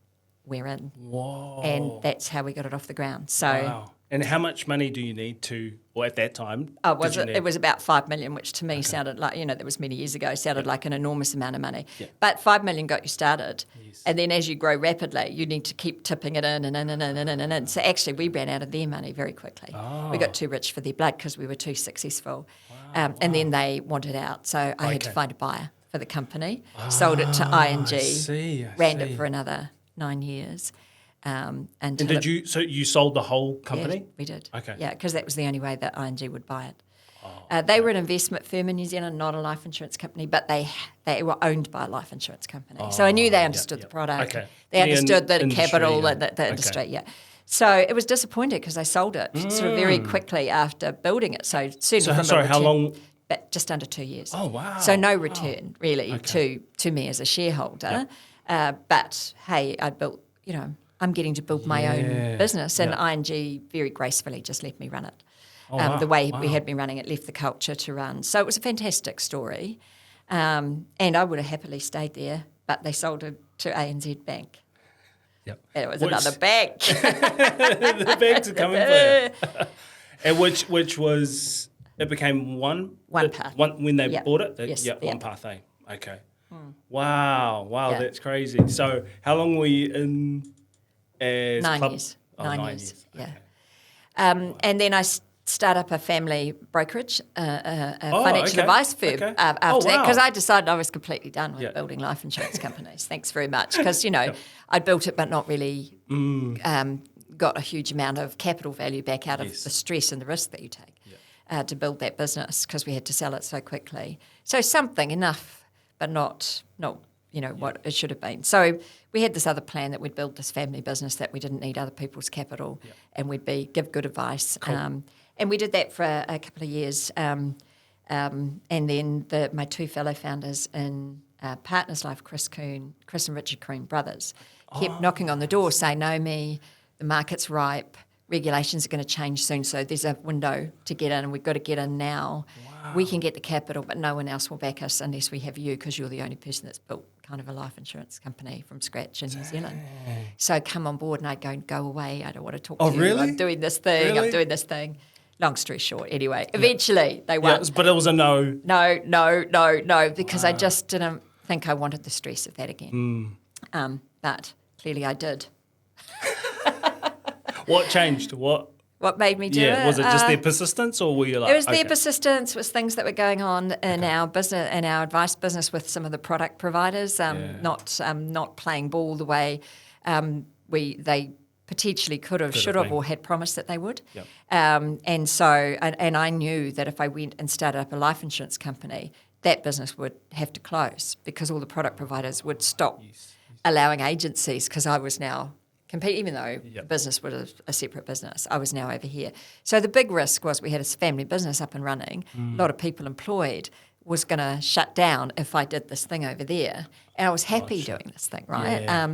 we're in. Whoa. And that's how we got it off the ground. So, wow. And how much money do you need to, or at that time? It was about 5 million, which to me sounded like, that was many years ago, sounded like an enormous amount of money. Yeah. But 5 million got you started. Yes. And then as you grow rapidly, you need to keep tipping it in and in and in and in and in. So actually we ran out of their money very quickly. We got too rich for their blood because we were too successful. And then they wanted out. So I had to find a buyer for the company, sold it to ING, ran it for another 9 years. And did you? So you sold the whole company? Yeah, we did. Okay. Yeah, because that was the only way that ING would buy it. They were an investment firm in New Zealand, not a life insurance company, but they were owned by a life insurance company. So I knew they understood the product. Okay. They understood the capital and the industry. Yeah. So it was disappointing because I sold it sort of very quickly after building it. So certainly. So sorry, how long? but just under 2 years. Oh, wow. So no return really to me as a shareholder. But hey, I built, I'm getting to build my own business, and ING very gracefully just let me run it. The way we had been running it, left the culture to run. So it was a fantastic story. And I would have happily stayed there, but they sold it to ANZ Bank. Yep. And it was another bank. The banks are coming for you. And which was, it became one path. When they bought it? Yes. One path, eh? Okay. Wow, that's crazy. So how long were you in as 9 club? years. Oh, 9 9 years. years. Yeah. Okay. And then I start up a family brokerage, a financial advice firm after that, because I decided I was completely done with building life insurance companies. Thanks very much. Because, I'd built it but not really got a huge amount of capital value back out of the stress and the risk that you take to build that business, because we had to sell it so quickly. So something enough, but not what it should have been. So we had this other plan that we'd build this family business, that we didn't need other people's capital, and we'd give good advice. Cool. And we did that for a couple of years. And then my two fellow founders in Partners Life, Chris and Richard Coon, brothers, kept knocking on the door saying, Naomi, the market's ripe, regulations are going to change soon, so there's a window to get in, and we've got to get in now. Wow. We can get the capital, but no one else will back us unless we have you, because you're the only person that's built kind of a life insurance company from scratch in New Zealand. So come on board, and I'd go away, I don't want to talk to you. Really? I'm doing this thing. Long story short, anyway, eventually they won. But it was a no. No, because I just didn't think I wanted the stress of that again. But clearly I did. What changed? What made me do it? Was it just their persistence, or were you like... It was their persistence, was things that were going on in our business, in our advice business with some of the product providers, not playing ball the way they potentially could have, should have, or had promised that they would. Yep. And so I knew that if I went and started up a life insurance company, that business would have to close, because all the product providers would stop allowing agencies, because I was now compete, even though the business was a separate business, I was now over here. So the big risk was we had a family business up and running, a lot of people employed, was going to shut down if I did this thing over there, and I was happy doing this thing, right?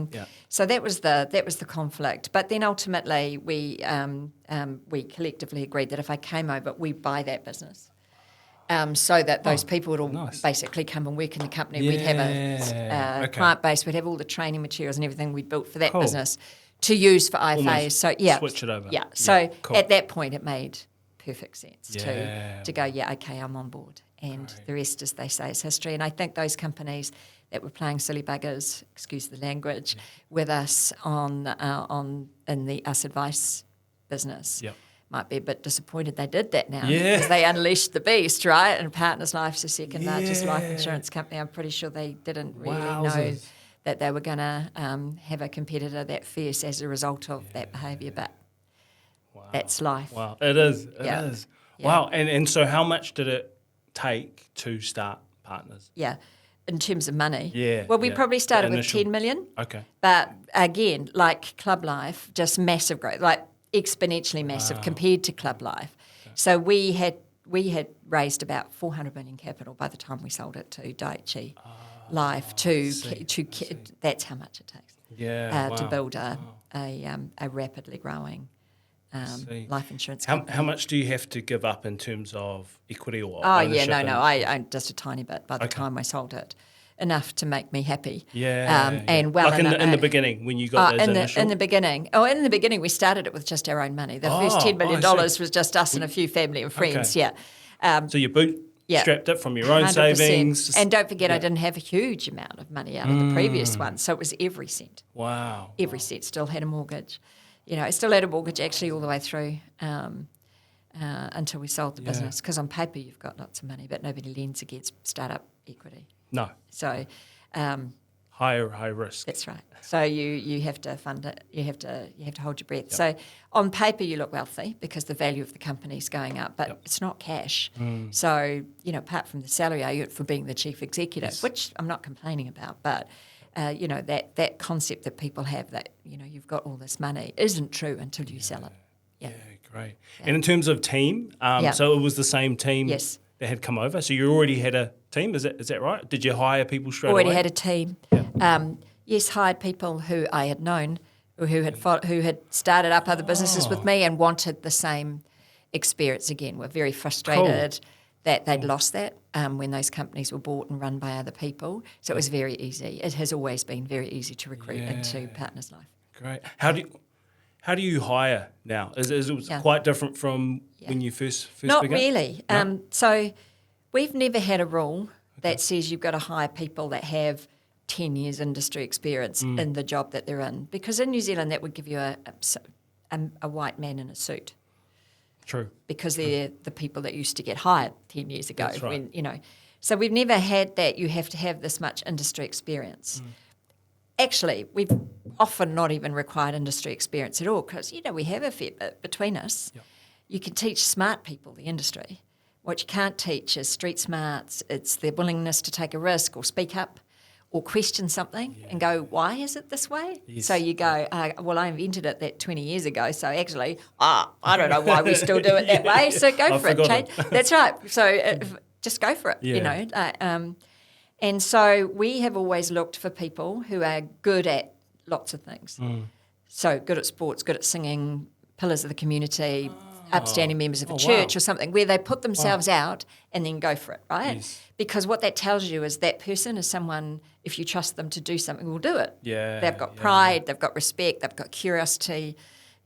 So that was the conflict. But then ultimately we collectively agreed that if I came over, we'd buy that business. So that those people would all basically come and work in the company. We'd have a client base, we'd have all the training materials and everything we'd built for that business to use for IFAs. Almost so switch it over. Yeah. So at that point it made perfect sense to go, okay, I'm on board. And the rest, as they say, is history. And I think those companies that were playing silly buggers, excuse the language, with us in the us advice business. Might be a bit disappointed they did that now, because they unleashed the beast, right? And Partners Life's the second largest life insurance company. I'm pretty sure they didn't really know that they were going to have a competitor that fierce as a result of that behaviour, but that's life. Wow, it is. It is. Yeah. Wow, and so how much did it take to start Partners? Yeah. In terms of money? Yeah. Well, we probably started with 10 million. Okay. But again, like Club Life, just massive growth, like exponentially massive compared to Club Life. Okay. So we had raised about 400 million capital by the time we sold it to Daiichi Life. That's how much it takes. To build a rapidly growing life insurance company. How much do you have to give up in terms of equity or ownership? I just a tiny bit by the time I sold it. Enough to make me happy. And well, like in the beginning when you got those initial... in the beginning we started it with just our own money. The first $10 million was just us and a few family and friends. So you bootstrapped it from your own 100%. Savings. And don't forget, I didn't have a huge amount of money out of the previous one, so it was every cent. Wow. Every cent. Still had a mortgage. I still had a mortgage actually all the way through until we sold the business, because on paper you've got lots of money, but nobody lends against startup equity. No. So high risk. That's right. So you have to fund it. You have to hold your breath. So on paper you look wealthy because the value of the company is going up, but it's not cash. So apart from the salary I earned for being the chief executive, which I'm not complaining about, but that concept that people have that you've got all this money isn't true until you sell it. Yeah, great. And in terms of team, so it was the same team that that had come over? So you already had a team, is that right? Did you hire people straight Already away? had a team. Yes, hired people who I had known, who had started up other businesses with me and wanted the same experience again. Were very frustrated that they'd lost that when those companies were bought and run by other people. So it was very easy. It has always been very easy to recruit into Partners Life. Great. How do you hire now? Is it quite different from when you first Not began? really. No? So we've never had a rule that says you've got to hire people that have 10 years industry experience in the job that they're in. Because in New Zealand, that would give you a white man in a suit. True. Because they're the people that used to get hired 10 years ago. That's right. So we've never had that you have to have this much industry experience. Actually, we've often not even required industry experience at all because, we have a fair bit between us. Yep. You can teach smart people the industry. What you can't teach is street smarts. It's their willingness to take a risk or speak up or question something and go, why is it this way? Yes. So you go, well, I invented it that 20 years ago, so actually, I don't know why we still do it that way, so go for it. Change. That's right. So just go for it, And so we have always looked for people who are good at lots of things. So good at sports, good at singing, pillars of the community, upstanding members of a church or something, where they put themselves out and then go for it, right? Yes. Because what that tells you is that person is someone, if you trust them to do something, will do it. Yeah. They've got pride, they've got respect, they've got curiosity,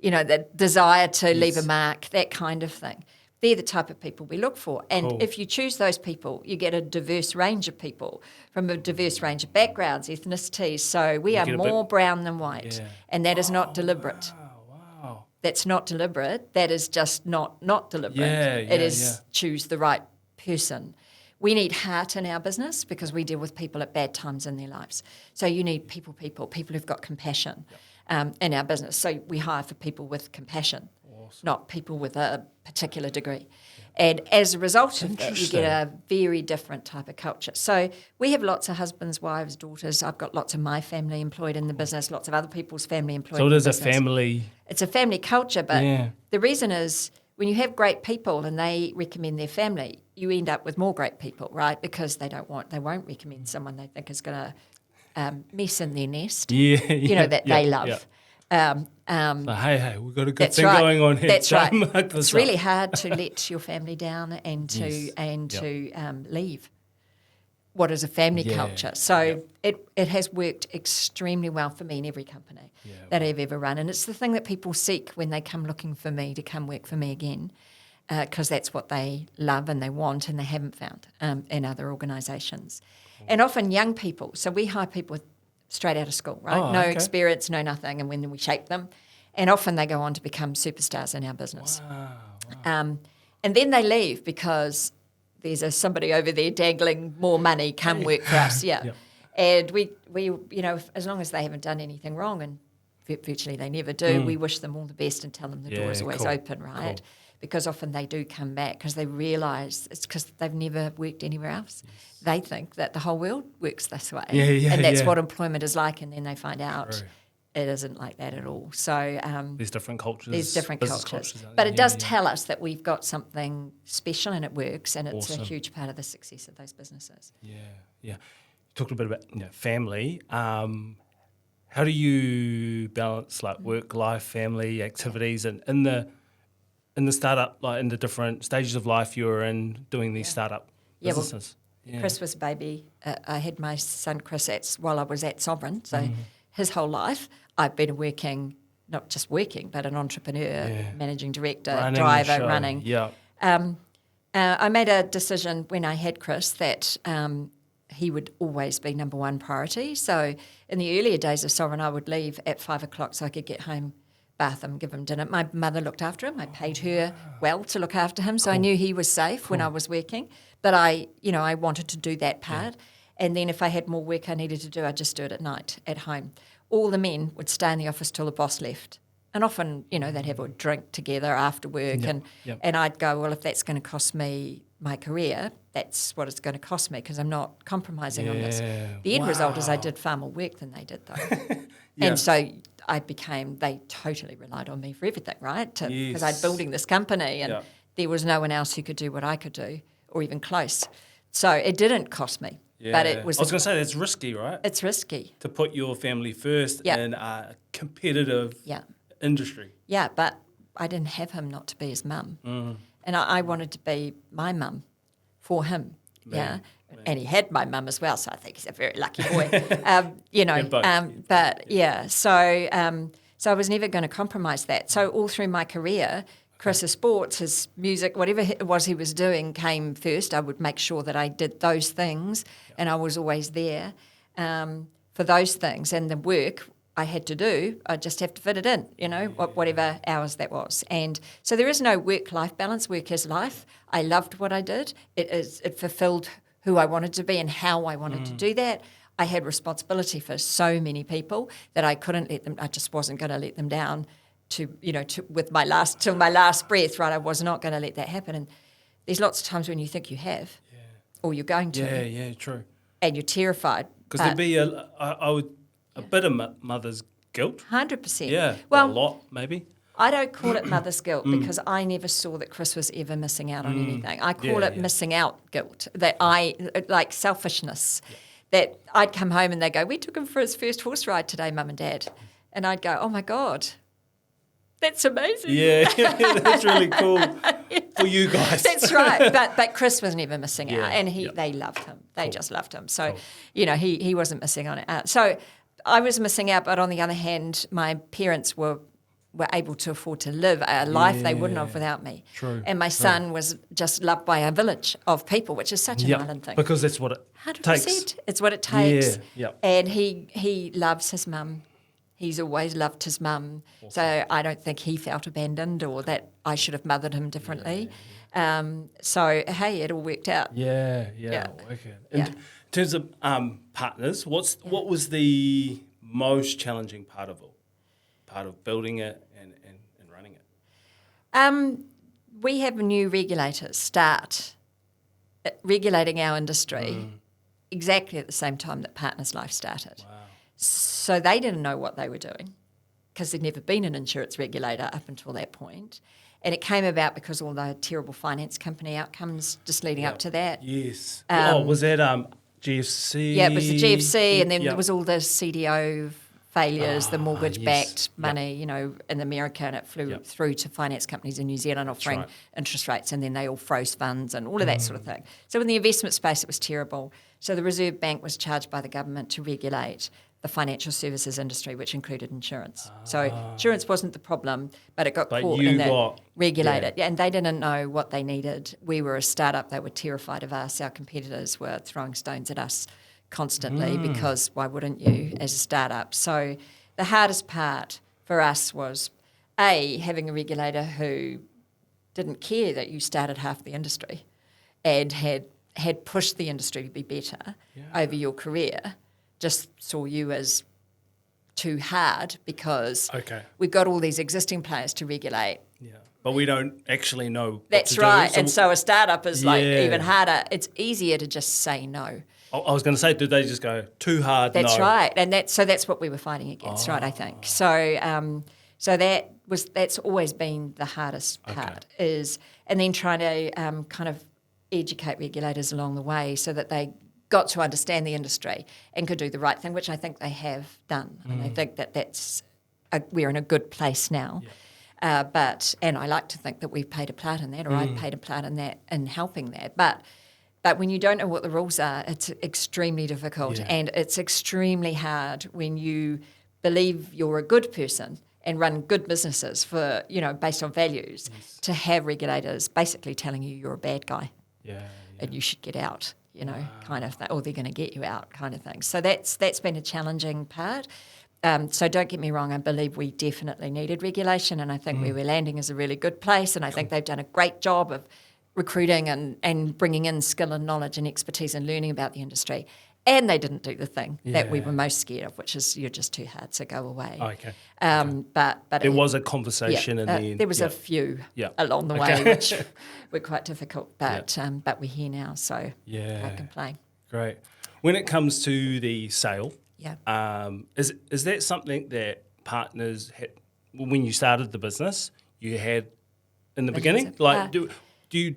the desire to leave a mark, that kind of thing. They're the type of people we look for. And if you choose those people, you get a diverse range of people from a diverse range of backgrounds, ethnicities. So we are more brown than white. Yeah. And that is not deliberate. Wow. That's not deliberate. That is just not deliberate. It is choose the right person. We need heart in our business because we deal with people at bad times in their lives. So you need people who've got compassion in our business. So we hire for people with compassion, not people with a particular degree. And as a result of that, you get a very different type of culture. So we have lots of husbands, wives, daughters. I've got lots of my family employed in the business, lots of other people's family employed in the business. So it is a family... It's a family culture, but the reason is when you have great people and they recommend their family, you end up with more great people, right? Because they won't recommend someone they think is going to mess in their nest, that they love. Hey, we've got a good thing going on here. That's right. It's really hard to let your family down and to leave what is a family culture. So it has worked extremely well for me in every company that I've ever run. And it's the thing that people seek when they come looking for me to come work for me again, because that's what they love and they want and they haven't found in other organisations. And often young people. So we hire people straight out of school, right? No experience, no nothing, and when we shape them. And often they go on to become superstars in our business. Wow. And then they leave because there's somebody over there dangling more money, come work for us, And we as long as they haven't done anything wrong, and virtually they never do, we wish them all the best and tell them the door is always open, right? Cool. Because often they do come back because they realise it's because they've never worked anywhere else. Yes. They think that the whole world works this way. And that's what employment is like, and then they find out it isn't like that at all. So there's different cultures. There's different cultures. But it does tell us that we've got something special and it works, and it's a huge part of the success of those businesses. Yeah. You talked a bit about family. How do you balance work, life, family activities, and in the startup, in the different stages of life you were in doing these startup businesses? Chris was a baby. I had my son Chris while I was at Sovereign, so his whole life I've been working, not just working, but an entrepreneur, managing director, running. Yeah. I made a decision when I had Chris that he would always be number one priority. So in the earlier days of Sovereign, I would leave at 5 o'clock so I could get home, bath him, give him dinner. My mother looked after him. I paid her well to look after him, so I knew he was safe when I was working. But I wanted to do that part. And then if I had more work I needed to do, I'd just do it at night at home. All the men would stay in the office till the boss left. And often, they'd have a drink together after work. And I'd go, well, if that's going to cost me my career, that's what it's going to cost me because I'm not compromising on this. The end result is I did far more work than they did, though. And so they totally relied on me for everything, right? Because I'd building this company and there was no one else who could do what I could do or even close. So it didn't cost me. Yeah. But it was. I was going to say that's risky, right? It's risky. To put your family first Yeah. in a competitive Yeah. industry. Yeah, but I didn't have him not to be his mum. And I wanted to be my mum for him. Yeah. And he had my mum as well, so I think he's a very lucky boy. But yeah, so I was never going to compromise that. So all through my career, Chris's sports, his music, whatever it was he was doing came first. I would make sure that I did those things, and I was always there for those things. And the work I had to do, I just have to fit it in, whatever hours that was. And so there is no work-life balance. Work is life. I loved what I did. It fulfilled who I wanted to be and how I wanted to do that. I had responsibility for so many people that I couldn't let them. I just wasn't going to let them down till my last breath. Right, I was not going to let that happen. And there's lots of times when you think you have, or you're going to, Yeah, true. and you're terrified. Because there'd be a bit of mother's guilt. 100%. Yeah, Well, a lot maybe. I don't call it mother's guilt because I never saw that Chris was ever missing out on anything. I call it missing out guilt, like selfishness. That I'd come home and they'd go, "We took him for his first horse ride today, Mum and Dad." And I'd go, "Oh my God, that's amazing." Yeah, that's really cool for you guys. That's right. But Chris was never missing out, Yeah, and they loved him. They just loved him. So, he wasn't missing on it. So I was missing out, but on the other hand, my parents were able to afford to live a life they wouldn't have without me. True. And my son was just loved by a village of people, which is such an island thing. Because that's what it 100%. takes. It's what it takes. Yeah. And he loves his mum. He's always loved his mum. Awesome. So I don't think he felt abandoned or that I should have mothered him differently. So, hey, it all worked out. Yeah. Okay. In terms of partners, what was the most challenging part of building it and running it? We have new regulators start regulating our industry exactly at the same time that Partners Life started. Wow. So they didn't know what they were doing because there'd never been an insurance regulator up until that point. And it came about because all the terrible finance company outcomes just leading up to that. Yes. Was that GFC? Yeah, it was the GFC, and then there was all the CDO failures, the mortgage-backed money, in America, and it flew through to finance companies in New Zealand offering interest rates, and then they all froze funds and all of that sort of thing. So in the investment space, it was terrible. So the Reserve Bank was charged by the government to regulate the financial services industry, which included insurance. So insurance wasn't the problem, but it got caught in that regulated. Yeah, and they didn't know what they needed. We were a startup. They were terrified of us. Our competitors were throwing stones at us constantly because why wouldn't you as a startup? So the hardest part for us was, having a regulator who didn't care that you started half the industry and had pushed the industry to be better over your career, just saw you as too hard because we've got all these existing players to regulate. Yeah. But we don't actually know That's what to right. do. And so a startup is even harder. It's easier to just say no. I was going to say, did they just go too hard? That's no. right. And that's what we were fighting against, right, I think. So that's always been the hardest part and then trying to kind of educate regulators along the way so that they got to understand the industry and could do the right thing, which I think they have done. And I think we're in a good place now. Yeah. And I like to think that we've played a part in that, or I've played a part in that, in helping that. But when you don't know what the rules are, it's extremely difficult, and it's extremely hard when you believe you're a good person and run good businesses for based on values to have regulators basically telling you you're a bad guy and you should get out. Kind of thing, or they're going to get you out, kind of thing. So that's been a challenging part. So don't get me wrong, I believe we definitely needed regulation, and I think where we're landing is a really good place, and I think they've done a great job of recruiting and bringing in skill and knowledge and expertise and learning about the industry. And they didn't do the thing that we were most scared of, which is you're just too hard, so go away. Okay. But there was a conversation in the end. There was a few along the way, which were quite difficult, but we're here now, so can't complain. Great. When it comes to the sale, is that something that partners had when you started the business? You had in the beginning, do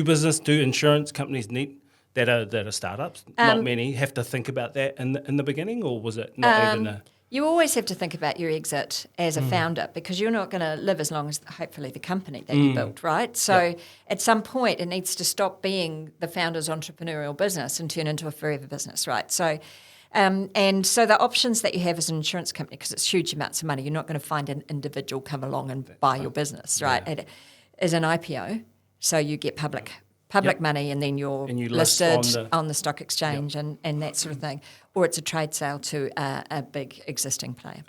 business? Do insurance companies need that are startups? Not many have to think about that in the beginning, or was it not even a? You always have to think about your exit as a founder because you're not going to live as long as hopefully the company that you built, right? So at some point it needs to stop being the founder's entrepreneurial business and turn into a forever business, right? So and so the options that you have as an insurance company, because it's huge amounts of money, you're not going to find an individual come along and buy your business, right? Yeah. It is an IPO, so you get public money and then you're And you list listed on the stock exchange and that sort of thing. Or it's a trade sale to a big existing player.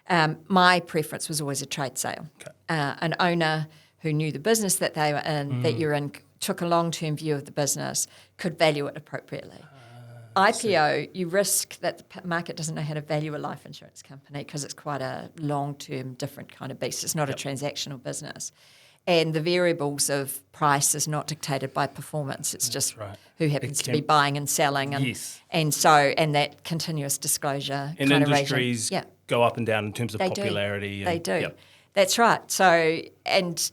Okay. My preference was always a trade sale. Okay. An owner who knew the business that they were in, that you're in, took a long-term view of the business, could value it appropriately. IPO, you risk that the market doesn't know how to value a life insurance company because it's quite a long-term, different kind of beast. It's not a transactional business. And the variables of price is not dictated by performance. It's just who happens to be buying and selling. And and that continuous disclosure and kind industries of regime. go up and down in terms of They popularity. They do. Yep. That's right. So, and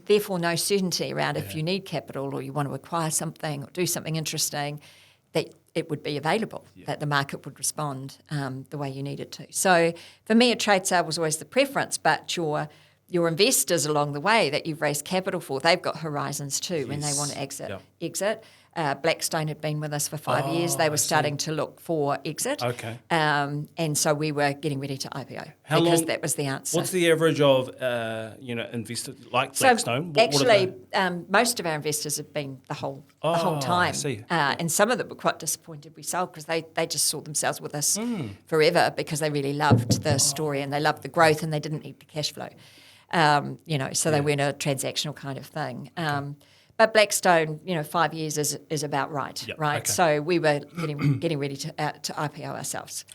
therefore no certainty around if you need capital or you want to acquire something or do something interesting, that it would be available, that the market would respond the way you need it to. So for me, a trade sale was always the preference, but your investors along the way that you've raised capital for, they've got horizons too when they want to exit. Blackstone had been with us for 5 years. They were starting to look for exit. Okay. And so we were getting ready to IPO that was the answer. What's the average of investors like Blackstone? Most of our investors have been the whole time. I see. And some of them were quite disappointed we sold because they just saw themselves with us forever because they really loved the story and they loved the growth and they didn't need the cash flow. So they weren't a transactional kind of thing. But Blackstone, 5 years is about right, right? Okay. So we were getting ready to IPO ourselves.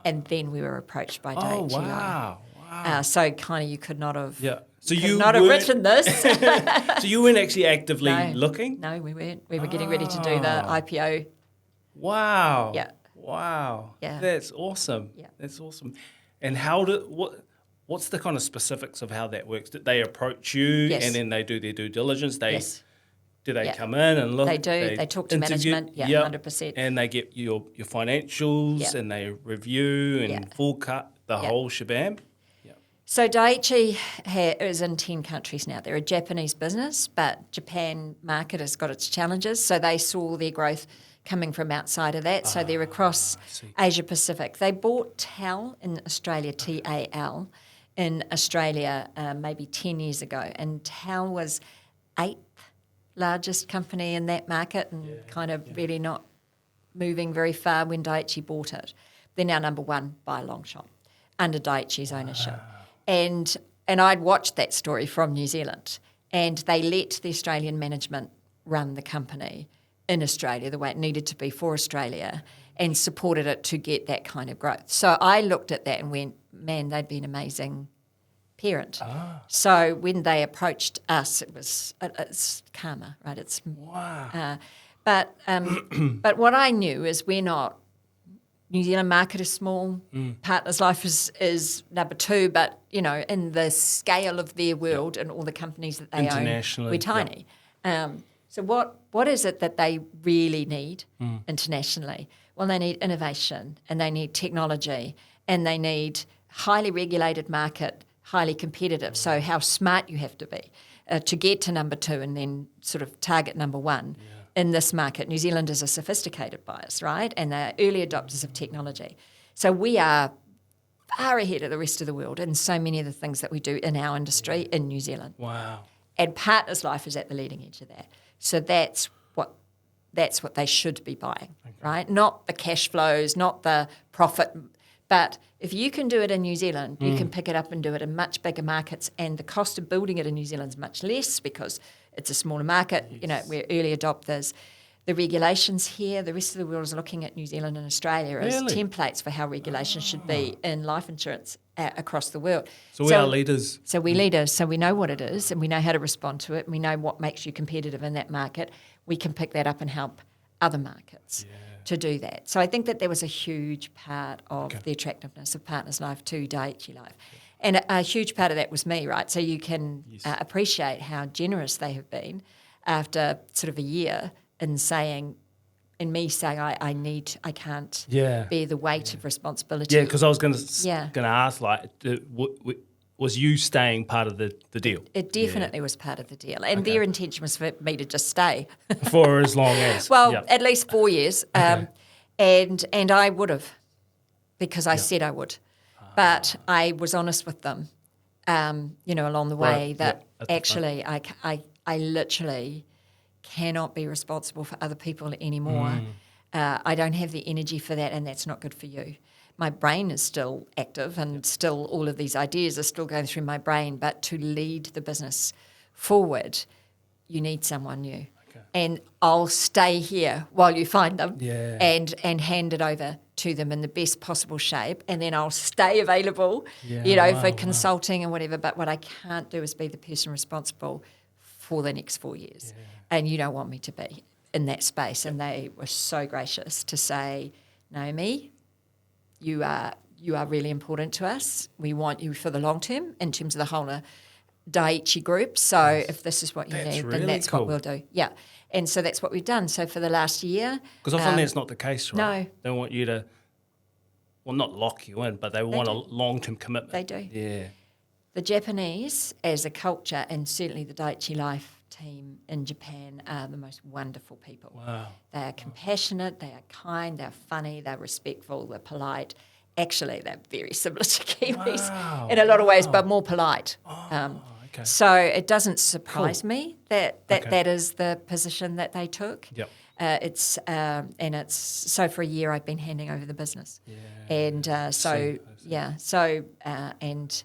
And then we were approached by DHE. Oh, wow. So kind of you could not have So you not have written this. So you weren't actually actively looking? No, we weren't. We were getting ready to do the IPO. Wow. Yeah. Wow. Yeah. That's awesome. Yeah. That's awesome. And what's the kind of specifics of how that works? Did they approach you and then they do their due diligence? Do they come in and look? They do. They talk to management. 100%. And they get your financials and they review and full cut the whole shebang. Yeah. So Daiichi is in 10 countries now. They're a Japanese business, but Japan market has got its challenges. So they saw their growth coming from outside of that. So they're across Asia Pacific. They bought TAL in Australia, TAL, in Australia maybe 10 years ago. And TAL was 8th largest company in that market and really not moving very far when Daiichi bought it. They're now number one by a long shot under Daiichi's ownership. And I'd watched that story from New Zealand and they let the Australian management run the company in Australia the way it needed to be for Australia and supported it to get that kind of growth. So I looked at that and went, man, they'd be an amazing parent. So when they approached us, it's karma, right? It's but what I knew is we're not. New Zealand market is small. Partners Life is number 2, but in the scale of their world and all the companies that they own, we're tiny. So what is it that they really need internationally? Well, they need innovation and they need technology and they need highly regulated market, highly competitive. So how smart you have to be to get to number 2 and then sort of target number 1 in this market. New Zealand is a sophisticated buyers, right? And they're early adopters of technology. So we are far ahead of the rest of the world in so many of the things that we do in our industry in New Zealand. Wow. And Partners Life is at the leading edge of that. So that's what they should be buying, right? Not the cash flows, not the profit. But if you can do it in New Zealand, you can pick it up and do it in much bigger markets, and the cost of building it in New Zealand is much less because it's a smaller market. We're early adopters. The regulations here, the rest of the world is looking at New Zealand and Australia as templates for how regulations should be in life insurance across the world. So we are leaders. So we're leaders. So we know what it is and we know how to respond to it. And we know what makes you competitive in that market. We can pick that up and help other markets to do that. So I think that there was a huge part of the attractiveness of Partners Life to Daiichi Life. And a huge part of that was me, right? So you can appreciate how generous they have been after sort of a year in me saying I can't bear the weight of responsibility. Yeah, because I was going to Yeah. ask, like, was you staying part of the deal? It definitely was part of the deal. And their intention was for me to just stay. For as long as. Well, yeah. at least 4 years. And I would have, because I said I would. But I was honest with them, along the way Right. that At the actually I literally cannot be responsible for other people anymore. I don't have the energy for that, and that's not good for you. My brain is still active, and still all of these ideas are still going through my brain, but to lead the business forward, you need someone new. Okay. And I'll stay here while you find them and hand it over to them in the best possible shape, and then I'll stay available, for consulting and whatever, but what I can't do is be the person responsible for the next 4 years. Yeah. And you don't want me to be in that space. And they were so gracious to say, Naomi, you are really important to us. We want you for the long term in terms of the whole Daiichi group. So if this is what you need, really then that's cool. what we'll do. Yeah. And so that's what we've done. So for the last year... Because often that's not the case, right? No. They want you to, well, not lock you in, but they want a long-term commitment. They do. Yeah. The Japanese, as a culture, and certainly the Daiichi Life team in Japan, are the most wonderful people. Wow. They are compassionate, they are kind, they're funny, they're respectful, they're polite. Actually, they're very similar to Kiwis in a lot of ways, but more polite. Okay. So it doesn't surprise me that is the position that they took. Yep. It's so for a year I've been handing over the business, and and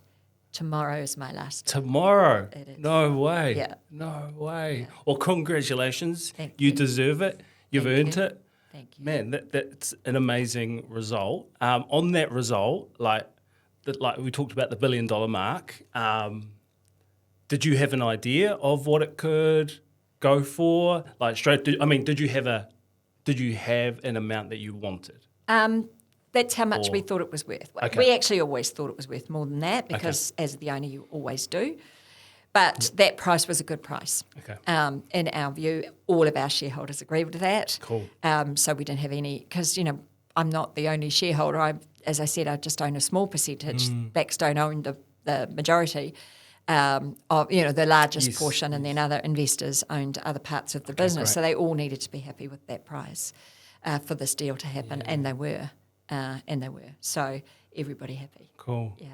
tomorrow is my last. Tomorrow? It is. No way. Yeah. No way. Yeah. Well, congratulations. Thank you. You Deserve it. You've earned it. Thank you. Man, that's an amazing result. On that result, like we talked about the $1 billion mark, did you have an idea of what it could go for? Like did you have an amount that you wanted? That's how much we thought it was worth. Okay. We actually always thought it was worth more than that because as the owner you always do. But that price was a good price. Okay. In our view, all of our shareholders agreed with that. Cool. So we didn't have any, because, I'm not the only shareholder. As I said, I just own a small percentage. Blackstone owned the majority of, the largest portion, and then other investors owned other parts of the business. Great. So they all needed to be happy with that price for this deal to happen, and they were. So everybody happy. Cool. Yeah.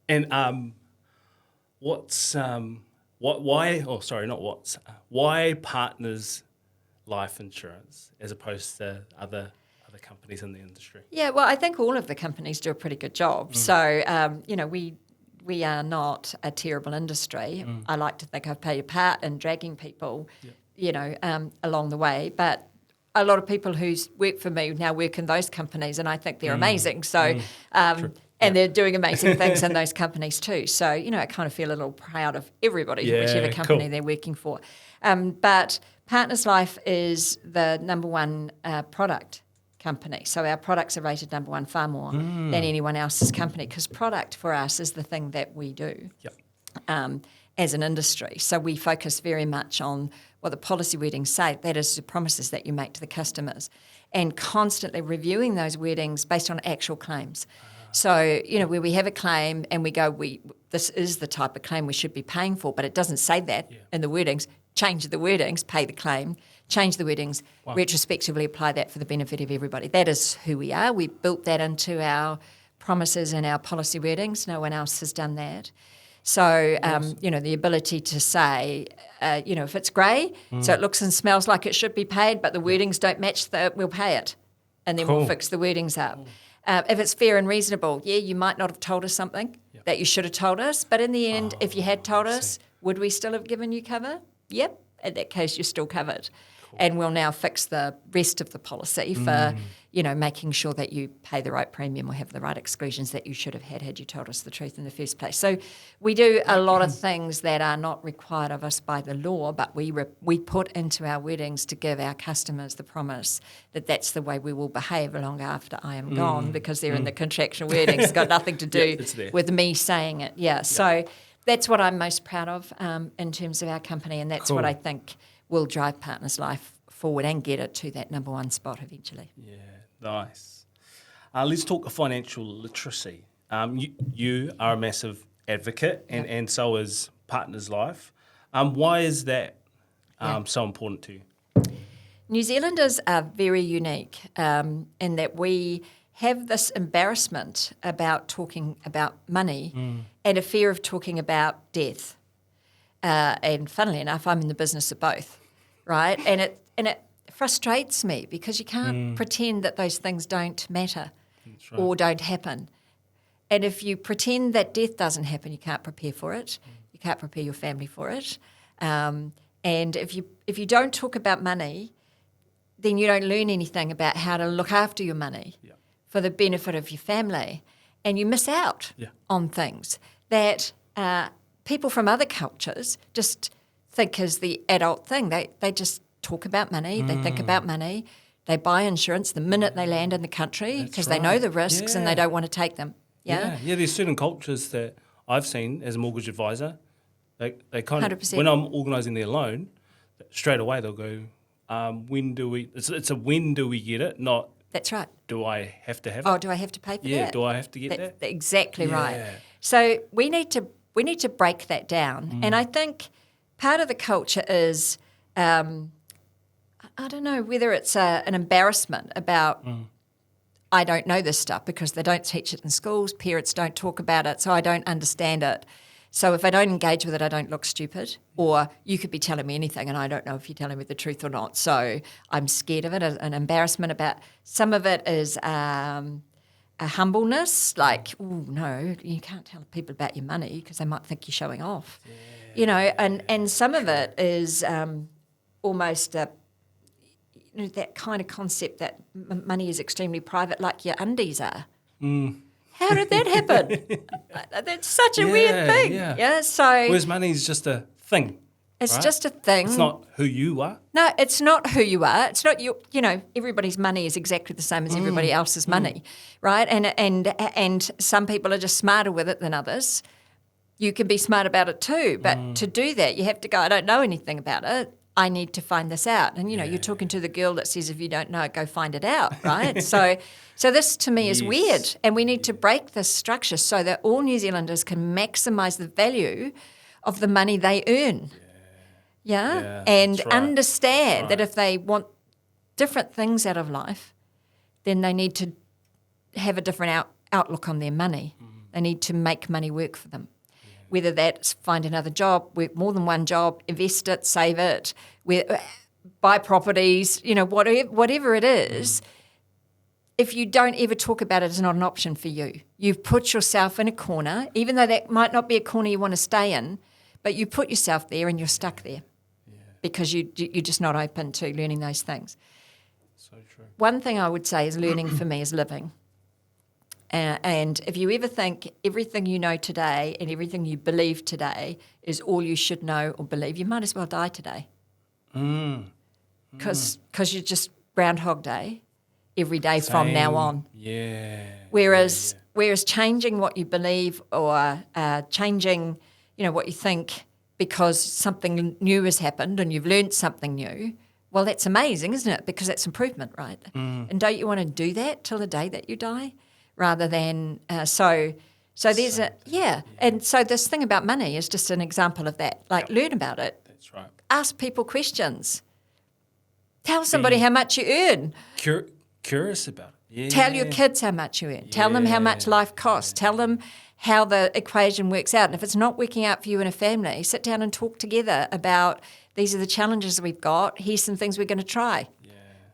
And why Partners Life Insurance as opposed to other companies in the industry? Yeah, well, I think all of the companies do a pretty good job. So, we are not a terrible industry. I like to think I've played a part in dragging people, along the way. But a lot of people who work for me now work in those companies, and I think they're amazing. So, and they're doing amazing things in those companies too. So, I kind of feel a little proud of everybody, whichever company they're working for. But Partners Life is the number one product company. So our products are rated number one far more than anyone else's company, because product for us is the thing that we do. Yep. As an industry. So we focus very much on what the policy wordings say, that is the promises that you make to the customers, and constantly reviewing those wordings based on actual claims. So, where we have a claim and we go, this is the type of claim we should be paying for, but it doesn't say that in the wordings, change the wordings, pay the claim, change the wordings, retrospectively apply that for the benefit of everybody. That is who we are. We built that into our promises and our policy wordings. No one else has done that. So, the ability to say, if it's grey, so it looks and smells like it should be paid, but the wordings don't match, we'll pay it. And then we'll fix the wordings up. If it's fair and reasonable, you might not have told us something that you should have told us, but in the end, if you had told us, would we still have given you cover? Yep. In that case, you're still covered. And we'll now fix the rest of the policy for, making sure that you pay the right premium or have the right exclusions that you should have had you told us the truth in the first place. So we do a lot of things that are not required of us by the law, but we put into our wordings to give our customers the promise that that's the way we will behave long after I am gone, because they're in the contractual wordings. It's got nothing to do with me saying it. So that's what I'm most proud of in terms of our company, and that's what I think will drive Partners Life forward and get it to that number one spot eventually. Yeah, nice. Let's talk financial literacy. You are a massive advocate, and so is Partners Life. Why is that so important to you? New Zealanders are very unique in that we have this embarrassment about talking about money and a fear of talking about death. And funnily enough, I'm in the business of both, right? And it frustrates me because you can't pretend that those things don't matter or don't happen. And if you pretend that death doesn't happen, you can't prepare for it. You can't prepare your family for it. And if you don't talk about money, then you don't learn anything about how to look after your money for the benefit of your family. And you miss out on things that people from other cultures just think is the adult thing. They just talk about money, they think about money, they buy insurance the minute they land in the country because they know the risks and they don't want to take them. Yeah, there's certain cultures that I've seen as a mortgage advisor, they kind of, 100%. when I'm organising their loan, straight away they'll go, when do we, it's a when do we get it, not that's right. do I have to have it? Oh, do I have to pay for that? Yeah, do I have to get that? Exactly right. So we need to break that down. And I think part of the culture is, I don't know whether it's an embarrassment about I don't know this stuff because they don't teach it in schools, parents don't talk about it, so I don't understand it. So if I don't engage with it, I don't look stupid. Or you could be telling me anything and I don't know if you're telling me the truth or not. So I'm scared of it, an embarrassment about. Some of it is a humbleness, like, oh, no, you can't tell people about your money because they might think you're showing off. You know, and some of it is almost that kind of concept that money is extremely private, like your undies are. How did that happen? That's such a weird thing. Yeah. So whereas money is just a thing. It's right? just a thing. It's not who you are. No, it's not who you are. It's not you. You know, everybody's money is exactly the same as everybody else's money, right? And some people are just smarter with it than others. You can be smart about it too, but to do that, you have to go, I don't know anything about it. I need to find this out. And, you know, you're talking to the girl that says, if you don't know it, go find it out, right? So this to me is weird. And we need to break this structure so that all New Zealanders can maximise the value of the money they earn. And understand that if they want different things out of life, then they need to have a different outlook on their money. They need to make money work for them. Whether that's find another job, work more than one job, invest it, save it, buy properties, you know, whatever it is, if you don't ever talk about it, it's not an option for you. You've put yourself in a corner, even though that might not be a corner you want to stay in, but you put yourself there and you're stuck there because you're just not open to learning those things. So true. One thing I would say is learning for me is living. And if you ever think everything you know today and everything you believe today is all you should know or believe, you might as well die today. Because you're just Groundhog Day every day from now on. Yeah. Whereas changing what you believe or changing, you know, what you think because something new has happened and you've learned something new, well, that's amazing, isn't it? Because that's improvement, right? And don't you want to do that till the day that you die? Rather than so there's and so this thing about money is just an example of that. Like learn about it. That's right. Ask people questions. Tell somebody how much you earn. Curious about it. Yeah. Tell your kids how much you earn. Tell them how much life costs. Tell them how the equation works out. And if it's not working out for you and a family, sit down and talk together about these are the challenges we've got. Here's some things we're going to try. Yeah.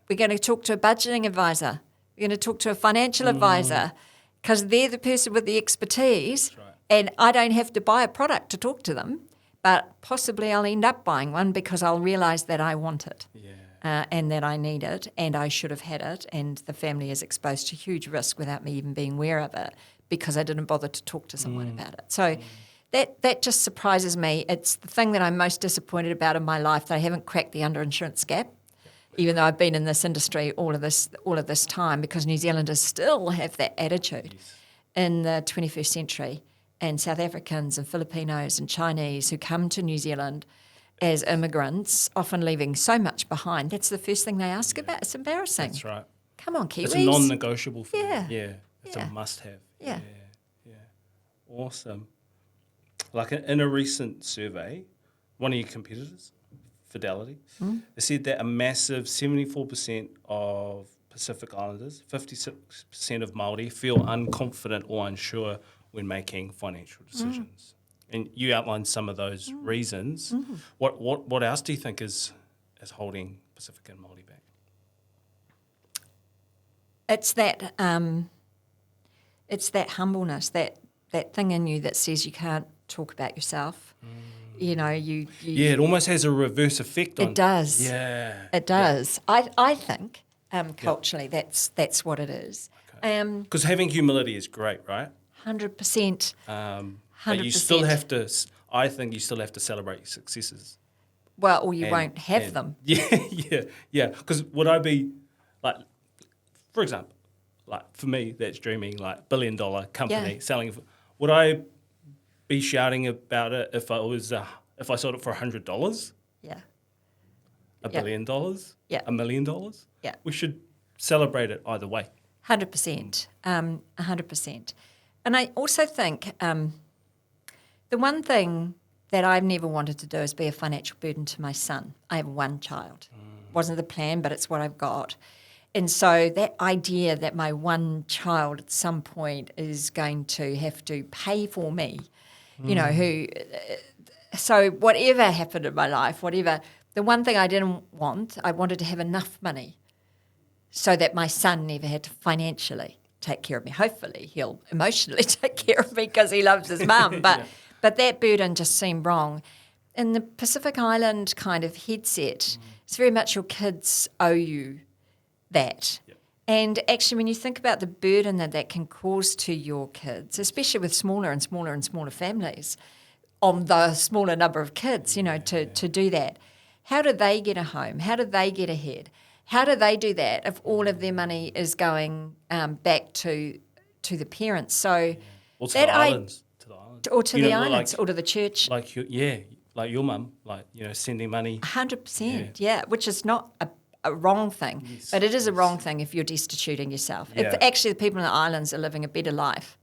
We're going to talk to a budgeting advisor. We're going to talk to a financial advisor because they're the person with the expertise and I don't have to buy a product to talk to them, but possibly I'll end up buying one because I'll realise that I want it and that I need it and I should have had it and the family is exposed to huge risk without me even being aware of it because I didn't bother to talk to someone about it. So that just surprises me. It's the thing that I'm most disappointed about in my life, that I haven't cracked the underinsurance gap. Even though I've been in this industry all of this time, because New Zealanders still have that attitude in the 21st century, and South Africans and Filipinos and Chinese who come to New Zealand as immigrants, often leaving so much behind. That's the first thing they ask about. It's embarrassing. That's right. Come on, Kiwis. It's a non-negotiable for Yeah. them. Yeah. It's Yeah. a must-have. Yeah. Awesome. Like in a recent survey, one of your competitors, Fidelity, they said that a massive 74% of Pacific Islanders, 56% of Māori feel unconfident or unsure when making financial decisions. And you outlined some of those reasons. What else do you think is holding Pacific and Māori back? It's that humbleness, that thing in you that says you can't talk about yourself. You know, you Yeah, it almost has a reverse effect on it does. Yeah. It does. I think culturally that's what it is. Because having humility is great, right? 100%. But you still have to, I think you still have to celebrate your successes. Well, or you won't have them. Yeah. Because would I be, like, for example, like for me, that's dreaming, like $1 billion company selling, would I be shouting about it if I sold it for $100? Yeah. $1 billion? Yeah. $1 million? Yeah. We should celebrate it either way. 100%. 100%. And I also think the one thing that I've never wanted to do is be a financial burden to my son. I have one child. Wasn't the plan, but it's what I've got. And so that idea that my one child at some point is going to have to pay for me, you know, so whatever happened in my life, the one thing I didn't want, I wanted to have enough money so that my son never had to financially take care of me. Hopefully he'll emotionally take care of me because he loves his mum, but that burden just seemed wrong. In the Pacific Island kind of headset, it's very much your kids owe you that. Yep. And actually, when you think about the burden that can cause to your kids, especially with smaller and smaller and smaller families, on the smaller number of kids, you know, to do that, how do they get a home? How do they get ahead? How do they do that if all of their money is going back to the parents? So Or to the islands. Or to You the know, islands, like- or to the church. Like your mum, like, you know, sending money. 100%, yeah, which is not a wrong thing, but it is a wrong thing if you're destituting yourself. Yeah. If actually the people in the islands are living a better life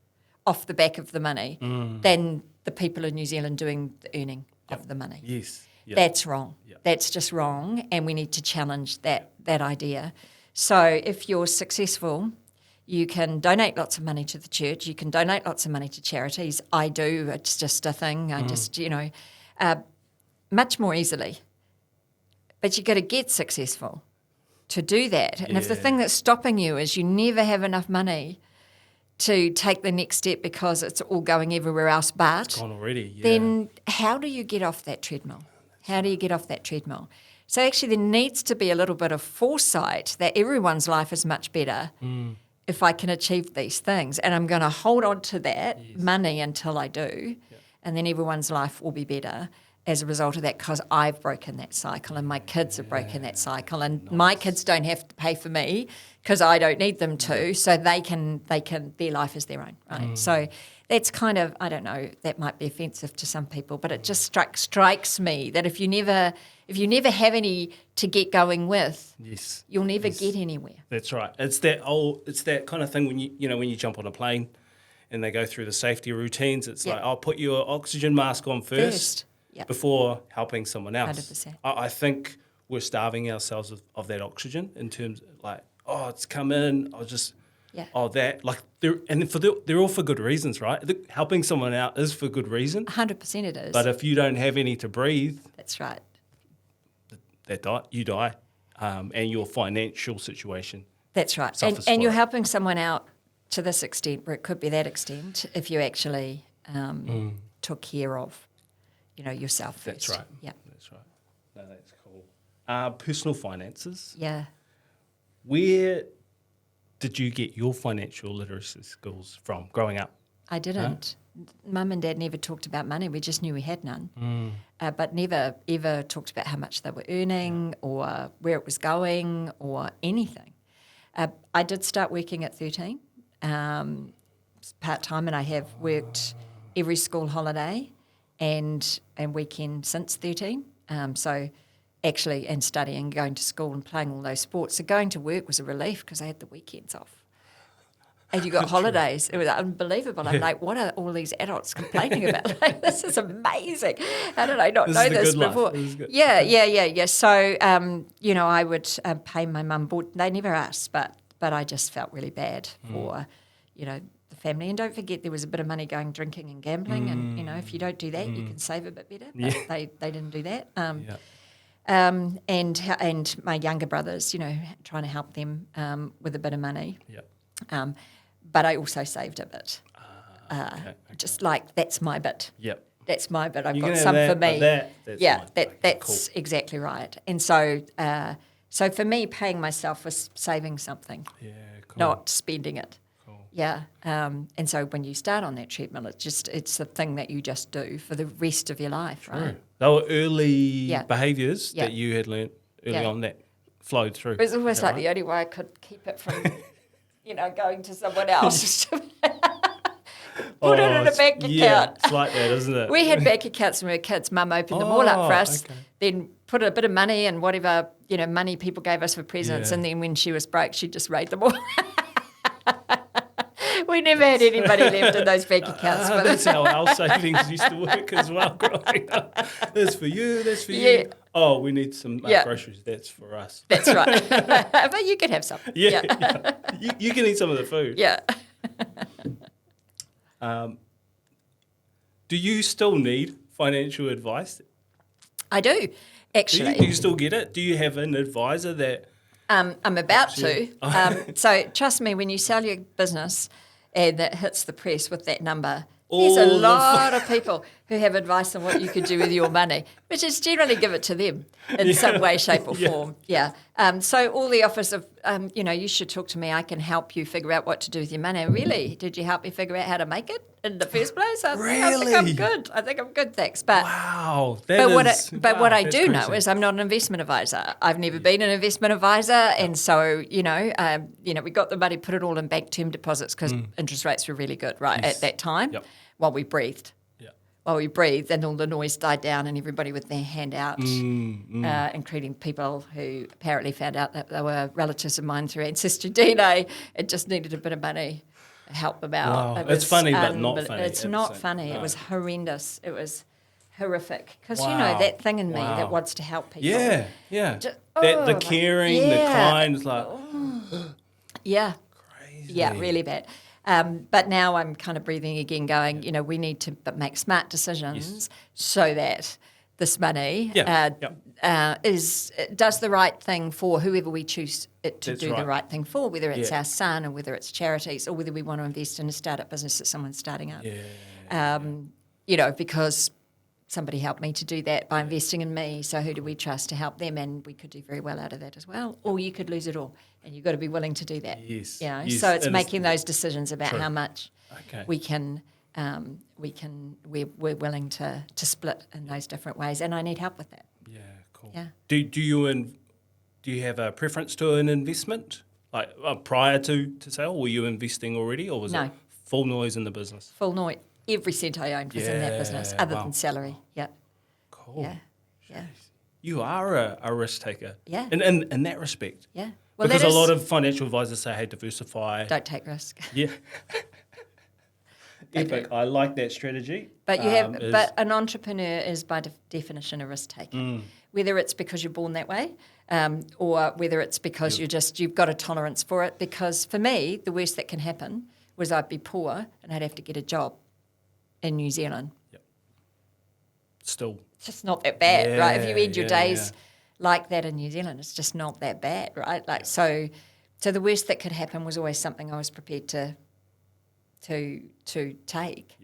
off the back of the money than the people in New Zealand doing the earning of the money. Yes. Yep. That's wrong. Yep. That's just wrong, and we need to challenge that idea. So if you're successful, you can donate lots of money to the church, you can donate lots of money to charities. I do, it's just a thing. I just, you know, much more easily. But you've got to get successful to do that. And if the thing that's stopping you is you never have enough money to take the next step because it's all going everywhere else but, Gone already. Yeah. then how do you get off that treadmill? How do you get off that treadmill? So actually there needs to be a little bit of foresight that everyone's life is much better if I can achieve these things. And I'm going to hold on to that money until I do, and then everyone's life will be better as a result of that because I've broken that cycle and my kids have broken that cycle, and my kids don't have to pay for me because I don't need them to, so they can their life is their own, right? So that's kind of, I don't know, that might be offensive to some people, but it just strikes me that if you never have any to get going with, you'll never get anywhere. That's right. It's that kind of thing when you jump on a plane and they go through the safety routines. It's like, I'll put your oxygen mask on first. Yep. Before helping someone else. 100%. I think we're starving ourselves of that oxygen in terms of like, it's come in, that. Like, they're all for good reasons, right? Helping someone out is for good reason. 100% it is. But if you don't have any to breathe, that's right. you die, and your financial situation. That's right. suffers And for you're it. helping someone out to this extent, where it could be that extent, if you actually took care of yourself first. That's right. Yeah. That's right. No, that's cool. Personal finances. Yeah. Where did you get your financial literacy skills from growing up? I didn't. Mum and Dad never talked about money. We just knew we had none. But never ever talked about how much they were earning or where it was going or anything. I did start working at 13, part-time, and I have worked every school holiday and weekend since 13. So actually, and studying, going to school and playing all those sports. So going to work was a relief because I had the weekends off. And you got holidays. It was unbelievable. I'm like, what are all these adults complaining about? Like, this is amazing. How did I not know this before? Yeah. So, I would pay my mum board. They never asked, but I just felt really bad for, the family. And don't forget, there was a bit of money going drinking and gambling. And, if you don't do that, you can save a bit better. But they didn't do that. And my younger brothers, trying to help them with a bit of money. Yeah. But I also saved a bit. Okay. Just like, that's my bit. Yep. That's my bit. I've You got can some have for me. That's mine. That's cool. exactly right. And so for me, paying myself was saving something, not spending it. Cool. Yeah. And so when you start on that treadmill, it's the thing that you just do for the rest of your life, right? They were early behaviours that you had learnt early on that flowed through. It was almost like the only way I could keep it from... going to someone else. Put it in a bank account. Yeah, it's like that, isn't it? We had bank accounts when we were kids. Mum opened them all up for us, then put a bit of money and whatever, money people gave us for presents, and then when she was broke, she'd just raid them all. We never had anybody left in those bank accounts. But that's how our savings used to work as well growing up. That's for you, that's for you. Oh, we need some groceries. That's for us. That's right. But you could have some. Yeah. You can eat some of the food. Yeah. Do you still need financial advice? I do, actually. Do you still get it? Do you have an advisor that... I'm about to. So trust me, when you sell your business and it hits the press with that number, there's a lot of people who have advice on what you could do with your money, which is generally give it to them in some way, shape or form. Yeah. So all the offers of, you should talk to me. I can help you figure out what to do with your money. Really? Did you help me figure out how to make it in the first place? I think I'm good. I think I'm good, thanks. But wow. What I do know is I'm not an investment advisor. I've never been an investment advisor. And so, we got the money, put it all in bank term deposits because interest rates were really good, right, at that time while we breathed. While we breathed and all the noise died down and everybody with their hand out, including people who apparently found out that they were relatives of mine through ancestry DNA and just needed a bit of money to help them out. Wow. It's funny but not funny. It's not funny. It was horrendous. It was horrific. Because, that thing in me that wants to help people. Yeah. The caring, the kind, it's like... Yeah. Crazy. Yeah, really bad. But now I'm kind of breathing again, going, we need to make smart decisions so that this money does the right thing for whoever we choose it to do the right thing for, whether it's our son or whether it's charities or whether we want to invest in a startup business that someone's starting up. Because somebody helped me to do that by investing in me, so who do we trust to help them? And we could do very well out of that as well. Or you could lose it all, and you've got to be willing to do that. Yes. So it's making those decisions about how much we're willing to split in those different ways, and I need help with that. Yeah, cool. Yeah. Do you have a preference to an investment, like prior to sale? Were you investing already, or was it full noise in the business? Full noise. Every cent I owned was in that business, other than salary. Yeah. Cool. Yeah. You are a risk taker. Yeah. In that respect. Yeah. Well, because a lot of financial advisors say, hey, diversify. Don't take risk. Yeah. Epic. I like that strategy. But but an entrepreneur is by definition a risk taker. Whether it's because you're born that way, or whether it's because you've got a tolerance for it. Because for me, the worst that can happen was I'd be poor and I'd have to get a job in New Zealand. Yep. Still. It's just not that bad, right? If you end your days like that in New Zealand, it's just not that bad, right? So the worst that could happen was always something I was prepared to take,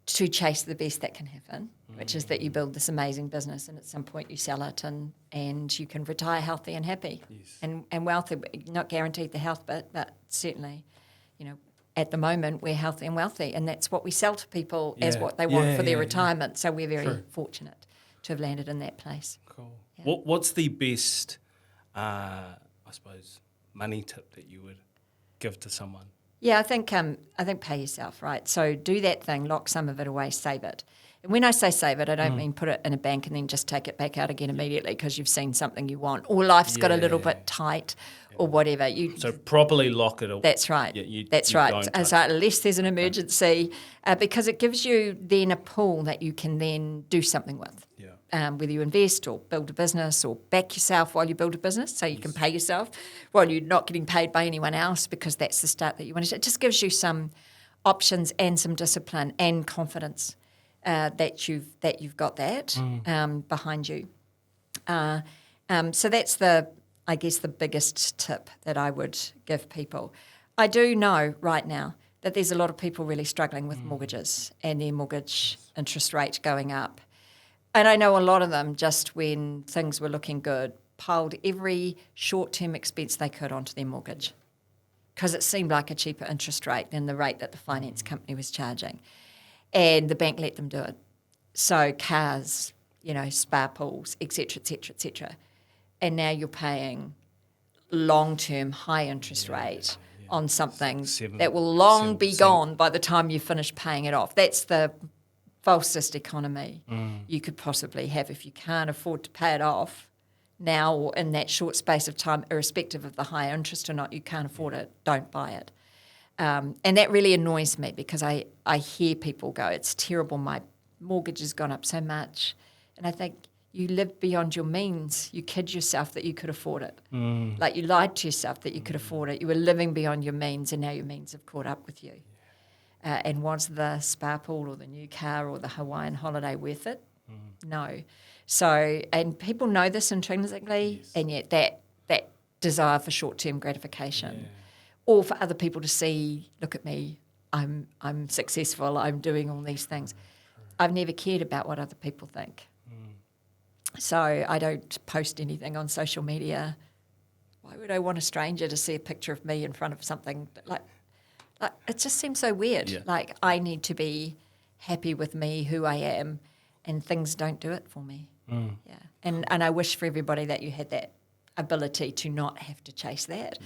to chase the best that can happen, which is that you build this amazing business and at some point you sell it and you can retire healthy and happy and wealthy. Not guaranteed the health bit, but certainly, at the moment we're healthy and wealthy, and that's what we sell to people as what they want for their retirement. So we're very fortunate to have landed in that place. Cool. Yeah. What's the best, I suppose, money tip that you would give to someone? Yeah, I think pay yourself, right? So do that thing, lock some of it away, save it. And when I say save it, I don't mean put it in a bank and then just take it back out again immediately because you've seen something you want, or life's got a little bit tight, or whatever. So properly lock it away. That's right. Yeah, That's you right. don't So touch unless there's an emergency, because it gives you then a pool that you can then do something with. Whether you invest or build a business or back yourself while you build a business, so you can pay yourself while you're not getting paid by anyone else, because that's the start that you want to. It just gives you some options and some discipline and confidence that you've got that behind you. So that's I guess the biggest tip that I would give people. I do know right now that there's a lot of people really struggling with mortgages and their mortgage interest rate going up. And I know a lot of them, just when things were looking good, piled every short-term expense they could onto their mortgage because it seemed like a cheaper interest rate than the rate that the finance company was charging. And the bank let them do it. So cars, spa pools, et cetera, et cetera, et cetera. And now you're paying long-term high interest rate on something that will long be gone by the time you finish paying it off. That's the falsest economy you could possibly have if you can't afford to pay it off now or in that short space of time, irrespective of the high interest or not. You can't afford it, don't buy it. And that really annoys me because I hear people go, it's terrible, my mortgage has gone up so much. And I think you live beyond your means. You kid yourself that you could afford it. Like you lied to yourself that you could afford it. You were living beyond your means and now your means have caught up with you. And was the spa pool or the new car or the Hawaiian holiday worth it? No. So, and people know this intrinsically, and yet that desire for short-term gratification, or for other people to see, look at me, I'm successful, I'm doing all these things. I've never cared about what other people think. So I don't post anything on social media. Why would I want a stranger to see a picture of me in front of something like it just seems so weird. Yeah. Like I need to be happy with me, who I am, and things don't do it for me. Yeah. And I wish for everybody that you had that ability to not have to chase that.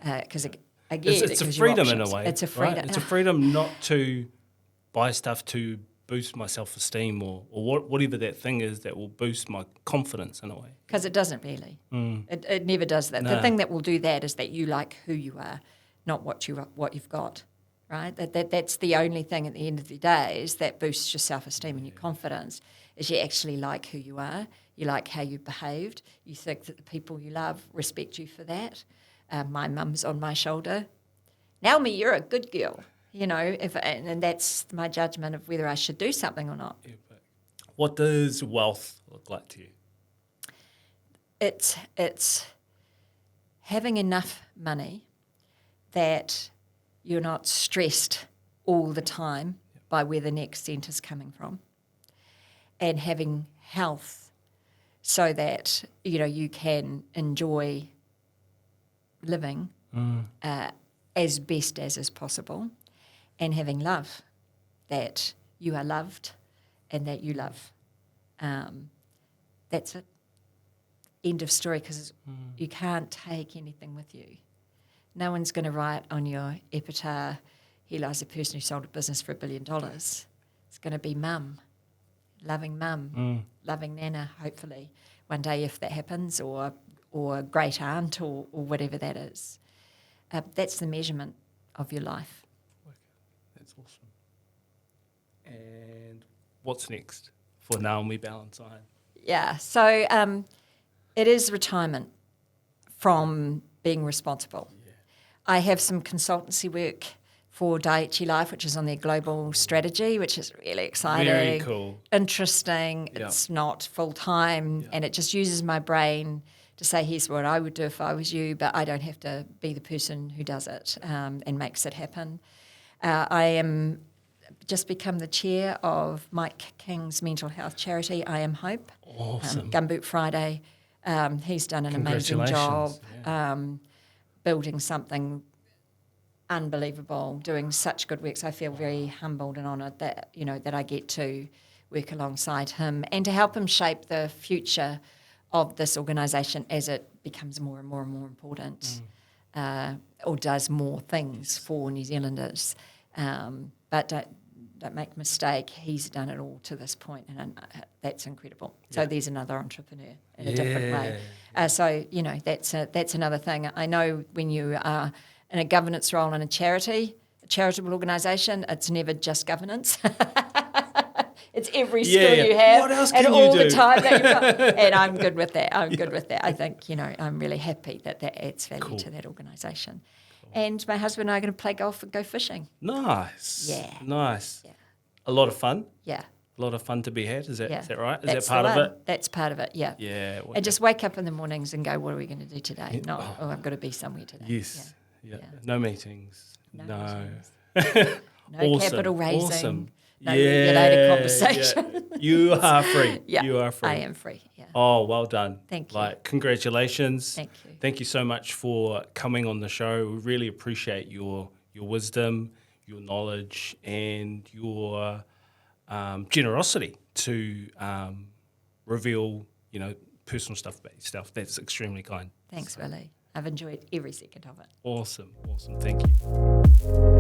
Because again, it's a freedom in a way. It's a freedom. Right? It's a freedom not to buy stuff to boost my self-esteem or whatever that thing is that will boost my confidence in a way. Because it doesn't really. It never does that. No. The thing that will do that is that you like who you are, not what you've got, right? That's the only thing at the end of the day is that boosts your self-esteem and your confidence, is you actually like who you are, you like how you behaved, you think that the people you love respect you for that. My mum's on my shoulder. Naomi, you're a good girl, and that's my judgment of whether I should do something or not. Yeah, but what does wealth look like to you? It's having enough money that you're not stressed all the time by where the next cent is coming from, and having health so that you can enjoy living as best as is possible, and having love, that you are loved and that you love. That's it. End of story, because you can't take anything with you. No one's going to write on your epitaph, here lies a person who sold a business for $1 billion. It's going to be mum, loving Nana, hopefully, one day if that happens, or great aunt or whatever that is. That's the measurement of your life. Okay. That's awesome. And what's next for Naomi Ballantyne? Yeah, so it is retirement from being responsible. I have some consultancy work for Daiichi Life, which is on their global strategy, which is really exciting. Very cool. Interesting. Yeah. It's not full-time, and it just uses my brain to say, here's what I would do if I was you, but I don't have to be the person who does it and makes it happen. I am just become the chair of Mike King's mental health charity, I Am Hope. Awesome. Gumboot Friday. He's done an amazing job building something unbelievable, doing such good work. So I feel very humbled and honoured that that I get to work alongside him and to help him shape the future of this organisation as it becomes more and more and more important, or does more things for New Zealanders. But don't make a mistake. He's done it all to this point, and that's incredible. So there's another entrepreneur in a different way. So that's another thing. I know when you are in a governance role in a charitable organisation, it's never just governance. It's every skill you have, what else and can all you the do? time that you've got. And I'm good with that. I think I'm really happy that adds value to that organisation. And my husband and I are going to play golf and go fishing. Nice. Yeah. Nice. Yeah. A lot of fun. Yeah. A lot of fun to be had. Is that right? Is That's that part the of one. it? That's part of it, yeah. Yeah. And just wake up in the mornings and go, what are we going to do today? Not, I've got to be somewhere today. Yes. Yeah. No meetings. No No awesome. capital raising. Awesome. No regulated conversation. Yeah. You are free. Yeah, You are free. I am free, yeah. Oh, well done. Thank you. Congratulations. Thank you. Thank you so much for coming on the show. We really appreciate your wisdom, your knowledge, and your generosity to reveal, personal stuff about yourself. That's extremely kind. Thanks, Willie. I've enjoyed every second of it. Awesome. Thank you.